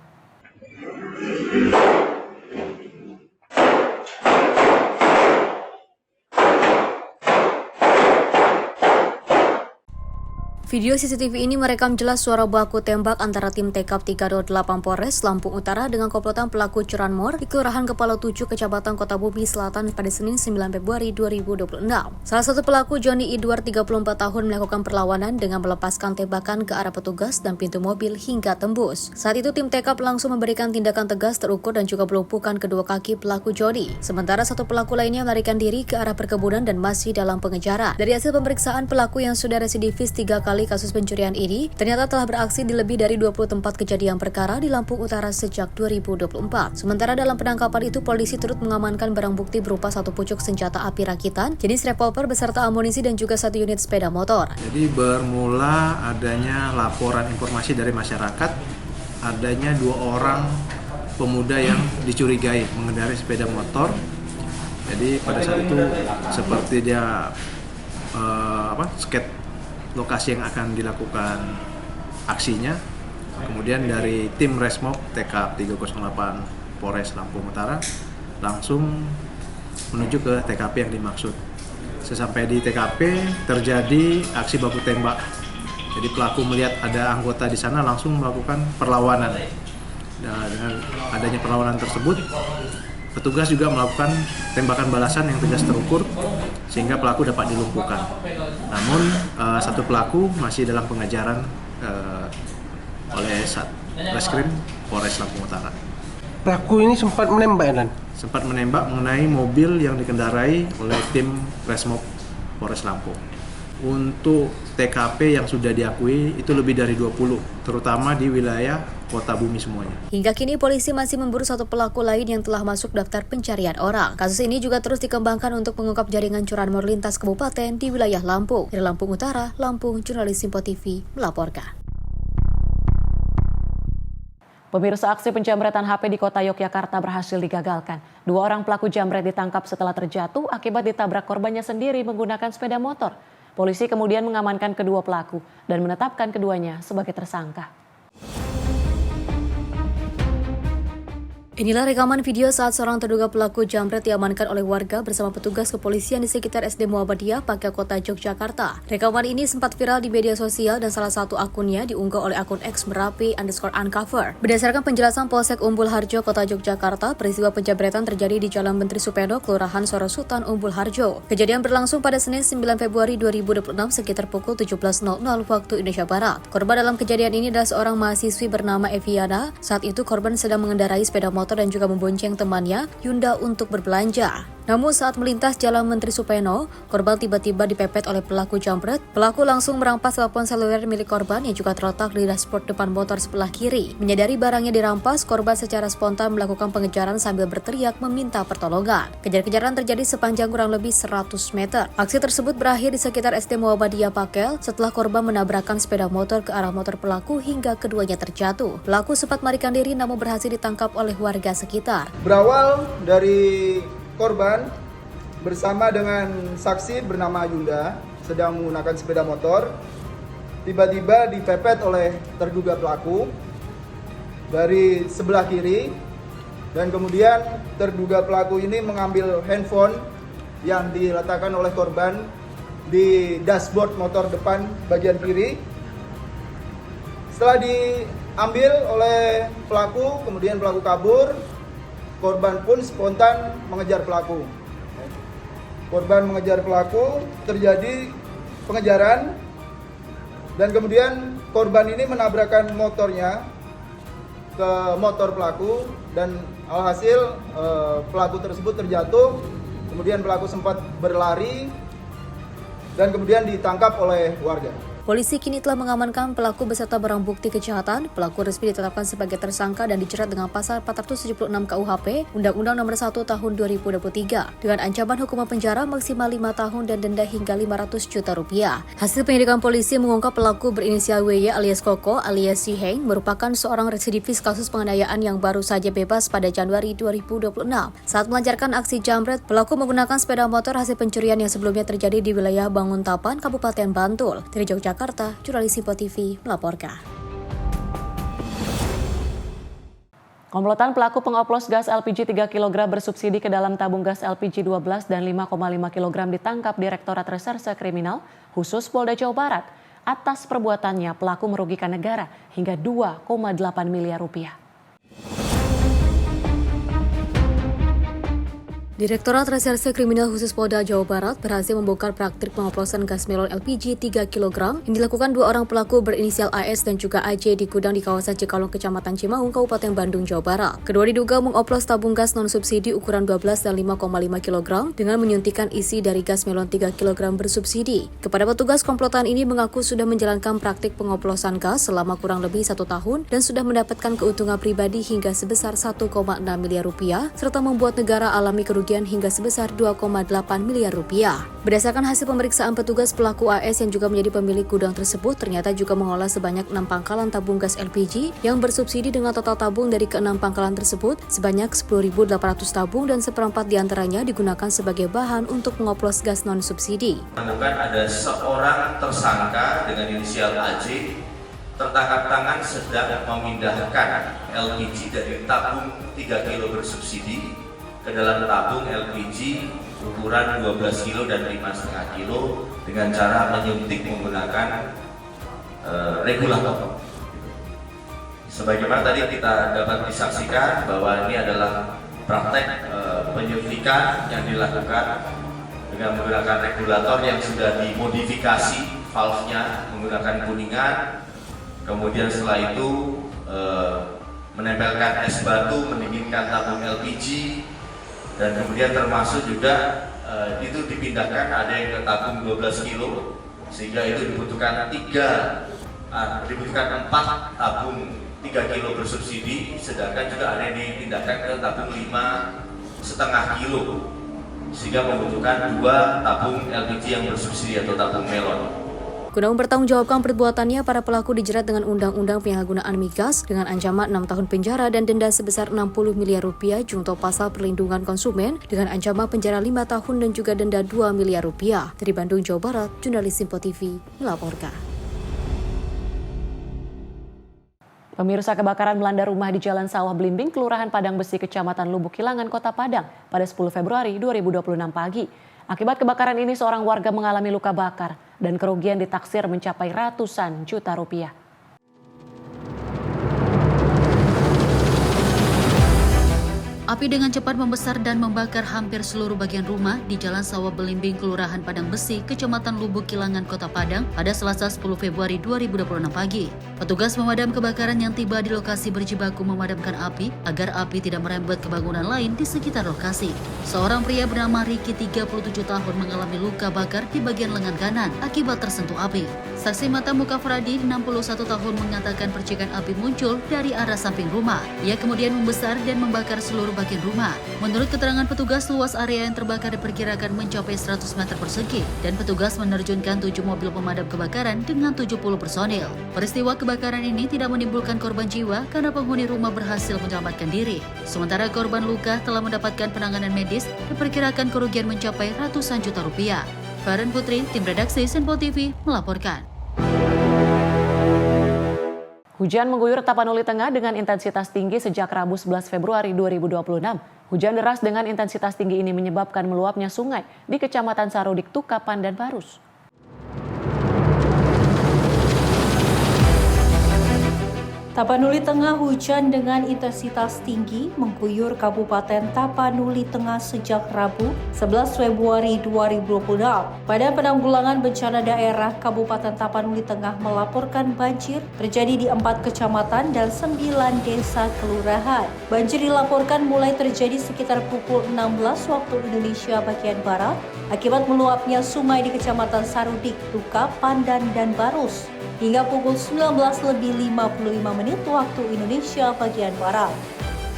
Video CCTV ini merekam jelas suara baku tembak antara tim TKP 328 Polres Lampung Utara dengan komplotan pelaku curanmor di Kelurahan Kepala 7 Kecamatan Kota Bumi Selatan pada Senin 9 Februari 2026. Salah satu pelaku, Johnny Edward 34 tahun, melakukan perlawanan dengan melepaskan tembakan ke arah petugas dan pintu mobil hingga tembus. Saat itu tim TKP langsung memberikan tindakan tegas, terukur dan juga melumpuhkan kedua kaki pelaku Johnny. Sementara satu pelaku lainnya melarikan diri ke arah perkebunan dan masih dalam pengejaran. Dari hasil pemeriksaan, pelaku yang sudah residivis 3 kali kasus pencurian ini ternyata telah beraksi di lebih dari 20 tempat kejadian perkara di Lampung Utara sejak 2024. Sementara dalam penangkapan itu, polisi turut mengamankan barang bukti berupa satu pucuk senjata api rakitan jenis revolver beserta amunisi dan juga satu unit sepeda motor. Jadi bermula adanya laporan informasi dari masyarakat adanya 2 orang pemuda yang dicurigai mengendarai sepeda motor. Jadi pada saat itu seperti dia skate lokasi yang akan dilakukan aksinya, Kemudian dari tim Resmob TK 308 Polres Lampung Utara langsung menuju ke TKP yang dimaksud. Sesampai di TKP terjadi aksi baku tembak. Jadi pelaku melihat ada anggota di sana langsung melakukan perlawanan. Dan dengan adanya perlawanan tersebut, petugas juga melakukan tembakan balasan yang tegas terukur sehingga pelaku dapat dilumpuhkan. Namun satu pelaku masih dalam pengejaran oleh Satreskrim Polres Lampung Utara. Pelaku ini sempat menembak, Dan? Sempat menembak mengenai mobil yang dikendarai oleh tim Resmob Polres Lampung. Untuk TKP yang sudah diakui itu lebih dari 20, terutama di wilayah Kota Bumi semuanya. Hingga kini polisi masih memburu satu pelaku lain yang telah masuk daftar pencarian orang. Kasus ini juga terus dikembangkan untuk mengungkap jaringan curanmor lintas kabupaten di wilayah Lampung. Dari Lampung Utara, Lampung, jurnalis Simpo TV melaporkan. Pemirsa, aksi penjamretan HP di kota Yogyakarta berhasil digagalkan. 2 orang pelaku jamret ditangkap setelah terjatuh akibat ditabrak korbannya sendiri menggunakan sepeda motor. Polisi kemudian mengamankan kedua pelaku dan menetapkan keduanya sebagai tersangka. Inilah rekaman video saat seorang terduga pelaku jamret diamankan oleh warga bersama petugas kepolisian di sekitar SD Muhammadiyah, Pakai Kota Yogyakarta. Rekaman ini sempat viral di media sosial dan salah satu akunnya diunggah oleh akun @merapi_uncover. Berdasarkan penjelasan Polsek Umbul Harjo, Kota Yogyakarta, peristiwa penjamretan terjadi di Jalan Menteri Supeno, Kelurahan Sorosutan, Umbul Harjo. Kejadian berlangsung pada Senin 9 Februari 2026 sekitar pukul 17.00 waktu Indonesia Barat. Korban dalam kejadian ini adalah seorang mahasiswi bernama Eviana. Saat itu korban sedang mengendarai sepeda motor dan juga membonceng temannya, Yunda, untuk berbelanja. Namun saat melintas Jalan Menteri Supeno, korban tiba-tiba dipepet oleh pelaku jamret. Pelaku langsung merampas telepon seluler milik korban yang juga terletak di dashboard depan motor sebelah kiri. Menyadari barangnya dirampas, korban secara spontan melakukan pengejaran sambil berteriak meminta pertolongan. Kejar-kejaran terjadi sepanjang kurang lebih 100 meter. Aksi tersebut berakhir di sekitar SD Muhammadiyah Pakel setelah korban menabrakkan sepeda motor ke arah motor pelaku hingga keduanya terjatuh. Pelaku sempat melarikan diri namun berhasil ditangkap oleh warga sekitar. Berawal dari korban bersama dengan saksi bernama Yunda sedang menggunakan sepeda motor, tiba-tiba dipepet oleh terduga pelaku dari sebelah kiri, dan kemudian terduga pelaku ini mengambil handphone yang diletakkan oleh korban di dashboard motor depan bagian kiri. Setelah diambil oleh pelaku, kemudian pelaku kabur. Korban pun spontan mengejar pelaku. Korban mengejar pelaku, terjadi pengejaran, dan kemudian korban ini menabrakkan motornya ke motor pelaku, dan alhasil pelaku tersebut terjatuh. Kemudian pelaku sempat berlari dan kemudian ditangkap oleh warga. Polisi kini telah mengamankan pelaku beserta barang bukti kejahatan. Pelaku resmi ditetapkan sebagai tersangka dan dijerat dengan pasal 476 KUHP, Undang-Undang Nomor 1 Tahun 2023, dengan ancaman hukuman penjara maksimal 5 tahun dan denda hingga 500 juta rupiah. Hasil penyelidikan polisi mengungkap pelaku berinisial WY alias Koko alias Siheng merupakan seorang residivis kasus penganiayaan yang baru saja bebas pada Januari 2026. Saat melancarkan aksi jamret, pelaku menggunakan sepeda motor hasil pencurian yang sebelumnya terjadi di wilayah Banguntapan, Kabupaten Bantul. Dari Jakarta, jurnalis Simpo TV melaporkan. Komplotan pelaku pengoplos gas LPG 3 kg bersubsidi ke dalam tabung gas LPG 12 dan 5,5 kg ditangkap Direktorat Reserse Kriminal khusus Polda Jawa Barat. Atas perbuatannya, pelaku merugikan negara hingga 2,8 miliar rupiah. Direktorat Reserse Kriminal Khusus Polda Jawa Barat berhasil membongkar praktik pengoplosan gas melon LPG 3 kg yang dilakukan 2 orang pelaku berinisial AS dan juga AJ di gudang di kawasan Cikalong, Kecamatan Cimaung, Kabupaten Bandung, Jawa Barat. Kedua diduga mengoplos tabung gas non-subsidi ukuran 12 dan 5,5 kg dengan menyuntikkan isi dari gas melon 3 kg bersubsidi. Kepada petugas, komplotan ini mengaku sudah menjalankan praktik pengoplosan gas selama kurang lebih 1 tahun dan sudah mendapatkan keuntungan pribadi hingga sebesar 1,6 miliar rupiah serta membuat negara alami kerugian hingga sebesar 2,8 miliar rupiah. Berdasarkan hasil pemeriksaan petugas, pelaku AS yang juga menjadi pemilik gudang tersebut ternyata juga mengolah sebanyak 6 pangkalan tabung gas LPG yang bersubsidi dengan total tabung dari ke-6 pangkalan tersebut sebanyak 10.800 tabung dan seperempat diantaranya digunakan sebagai bahan untuk mengoplos gas non-subsidi. Menemukan ada seorang tersangka dengan inisial AJ tertangkap tangan sedang memindahkan LPG dari tabung 3 kilo bersubsidi ke dalam tabung LPG ukuran 12 kilo dan 5,5 kilo dengan cara menyuntik menggunakan regulator. Sebagaimana tadi kita dapat disaksikan bahwa ini adalah praktek penyuntikan yang dilakukan dengan menggunakan regulator yang sudah dimodifikasi valve-nya menggunakan kuningan, kemudian setelah itu menempelkan es batu mendinginkan tabung LPG, dan kemudian termasuk juga itu dipindahkan, ada yang ke tabung 12 kilo sehingga itu dibutuhkan 4 tabung 3 kilo bersubsidi, sedangkan juga ada yang dipindahkan ke tabung 5,5 kilo sehingga membutuhkan 2 tabung LPG yang bersubsidi atau tabung melon. Guna mempertanggungjawabkan perbuatannya, para pelaku dijerat dengan Undang-Undang Penyalahgunaan Migas dengan ancaman 6 tahun penjara dan denda sebesar 60 miliar rupiah junto pasal perlindungan konsumen dengan ancaman penjara 5 tahun dan juga denda 2 miliar rupiah. Dari Bandung, Jawa Barat, jurnalis Simpo TV melaporkan. Pemirsa, kebakaran melanda rumah di Jalan Sawah Belimbing, Kelurahan Padang Besi, Kecamatan Lubuk Kilangan, Kota Padang pada 10 Februari 2026 pagi. Akibat kebakaran ini, seorang warga mengalami luka bakar dan kerugian ditaksir mencapai ratusan juta rupiah. Api dengan cepat membesar dan membakar hampir seluruh bagian rumah di Jalan Sawah Belimbing, Kelurahan Padang Besi, Kecamatan Lubuk Kilangan, Kota Padang pada Selasa 10 Februari 2026 pagi. Petugas pemadam kebakaran yang tiba di lokasi berjibaku memadamkan api agar api tidak merembet ke bangunan lain di sekitar lokasi. Seorang pria bernama Riki, 37 tahun, mengalami luka bakar di bagian lengan kanan akibat tersentuh api. Saksi mata Muka Fradi, 61 tahun, mengatakan percikan api muncul dari arah samping rumah. Ia kemudian membesar dan membakar seluruh bagian rumah. Menurut keterangan petugas, luas area yang terbakar diperkirakan mencapai 100 meter persegi dan petugas menerjunkan 7 mobil pemadam kebakaran dengan 70 personil. Peristiwa kebakaran ini tidak menimbulkan korban jiwa karena penghuni rumah berhasil menyelamatkan diri. Sementara korban luka telah mendapatkan penanganan medis, diperkirakan kerugian mencapai ratusan juta rupiah. Faren Putri, tim redaksi Simpo TV melaporkan. Hujan mengguyur Tapanuli Tengah dengan intensitas tinggi sejak Rabu 11 Februari 2026. Hujan deras dengan intensitas tinggi ini menyebabkan meluapnya sungai di Kecamatan Sarudik, Tukapan, dan Barus. Tapanuli Tengah, hujan dengan intensitas tinggi mengguyur Kabupaten Tapanuli Tengah sejak Rabu 11 Februari 2026. Pada penanggulangan bencana daerah, Kabupaten Tapanuli Tengah melaporkan banjir terjadi di 4 kecamatan dan 9 desa kelurahan. Banjir dilaporkan mulai terjadi sekitar pukul 16 waktu Indonesia bagian Barat akibat meluapnya sungai di Kecamatan Sarudik, Tukapan, dan Barus hingga pukul 19:55 waktu Indonesia bagian Barat.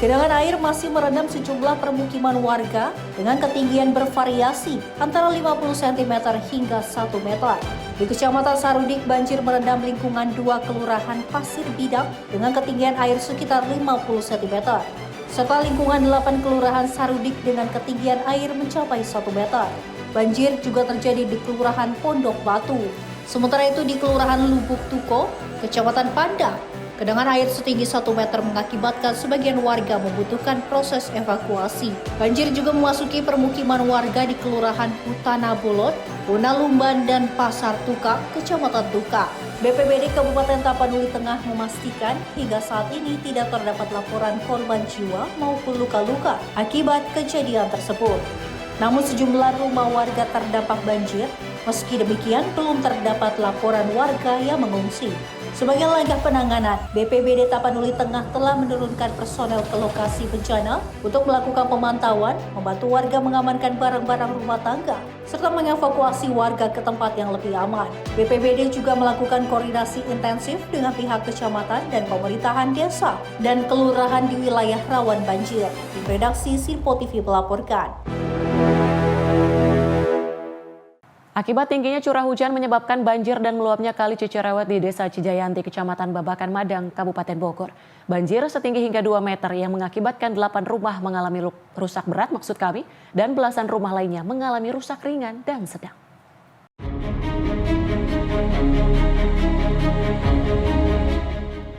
Genangan air masih merendam sejumlah permukiman warga dengan ketinggian bervariasi antara 50 cm hingga 1 meter. Di Kecamatan Sarudik, banjir merendam lingkungan 2 kelurahan Pasir Bidang dengan ketinggian air sekitar 50 cm. Serta lingkungan 8 kelurahan Sarudik dengan ketinggian air mencapai 1 meter. Banjir juga terjadi di Kelurahan Pondok Batu. Sementara itu di Kelurahan Lubuk Tuko, Kecamatan Pandang, genangan air setinggi 1 meter mengakibatkan sebagian warga membutuhkan proses evakuasi. Banjir juga memasuki permukiman warga di Kelurahan Utana Bolon, Unalumban, dan Pasar Tukak, Kecamatan Tukak. BPBD Kabupaten Tapanuli Tengah memastikan hingga saat ini tidak terdapat laporan korban jiwa maupun luka-luka akibat kejadian tersebut. Namun sejumlah rumah warga terdampak banjir. Meski demikian, belum terdapat laporan warga yang mengungsi. Sebagai langkah penanganan, BPBD Tapanuli Tengah telah menurunkan personel ke lokasi bencana untuk melakukan pemantauan, membantu warga mengamankan barang-barang rumah tangga, serta mengevakuasi warga ke tempat yang lebih aman. BPBD juga melakukan koordinasi intensif dengan pihak kecamatan dan pemerintahan desa dan kelurahan di wilayah rawan banjir. Redaksi Simpo TV melaporkan. Akibat tingginya curah hujan menyebabkan banjir dan meluapnya Kali Cicerewet di Desa Cijayanti, Kecamatan Babakan Madang, Kabupaten Bogor. Banjir setinggi hingga 2 meter yang mengakibatkan 8 rumah mengalami rusak berat dan belasan rumah lainnya mengalami rusak ringan dan sedang.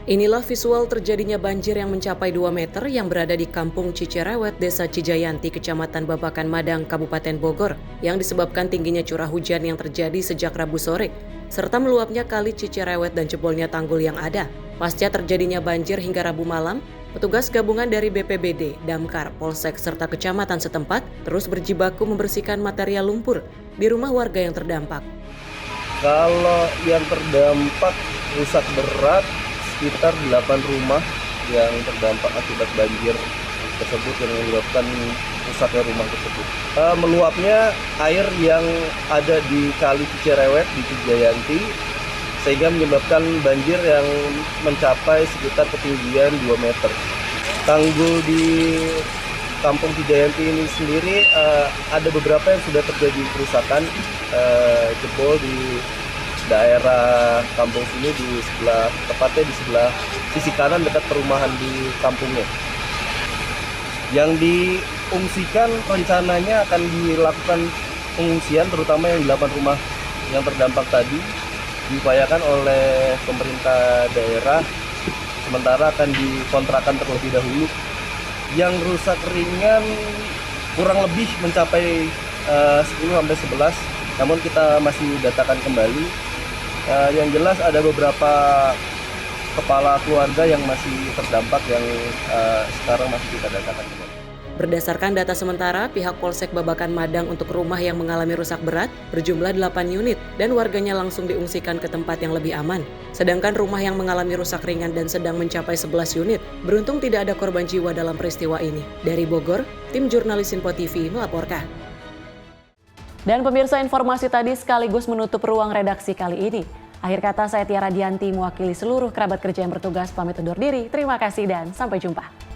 Inilah visual terjadinya banjir yang mencapai 2 meter yang berada di Kampung Cicerewet, Desa Cijayanti, Kecamatan Babakan Madang, Kabupaten Bogor, yang disebabkan tingginya curah hujan yang terjadi sejak Rabu sore, serta meluapnya kali Cicerewet dan jebolnya tanggul yang ada. Pasca terjadinya banjir hingga Rabu malam, petugas gabungan dari BPBD, Damkar, Polsek, serta kecamatan setempat terus berjibaku membersihkan material lumpur di rumah warga yang terdampak. Kalau yang terdampak rusak berat, sekitar 8 rumah yang terdampak akibat banjir tersebut yang menyebabkan rusaknya rumah tersebut. Meluapnya air yang ada di Kali Cicerewet di Cijayanti sehingga menyebabkan banjir yang mencapai sekitar ketinggian 2 meter. Tanggul di Kampung Cijayanti ini sendiri ada beberapa yang sudah terjadi kerusakan, jebol di daerah kampung sini tepatnya di sebelah sisi kanan dekat perumahan di kampungnya. Yang diungsikan rencananya akan dilakukan pengungsian terutama yang 8 rumah yang terdampak tadi diupayakan oleh pemerintah daerah, sementara akan dikontrakan terlebih dahulu. Yang rusak ringan kurang lebih mencapai 10-11, namun kita masih datakan kembali. Yang jelas ada beberapa kepala keluarga yang masih terdampak yang sekarang masih kita datakan kembali. Berdasarkan data sementara, pihak Polsek Babakan Madang untuk rumah yang mengalami rusak berat berjumlah 8 unit dan warganya langsung diungsikan ke tempat yang lebih aman. Sedangkan rumah yang mengalami rusak ringan dan sedang mencapai 11 unit, beruntung tidak ada korban jiwa dalam peristiwa ini. Dari Bogor, tim jurnalis Info TV melaporkan. Dan pemirsa, informasi tadi sekaligus menutup ruang redaksi kali ini. Akhir kata, saya Tiara Dianti mewakili seluruh kerabat kerja yang bertugas pamit undur diri. Terima kasih dan sampai jumpa.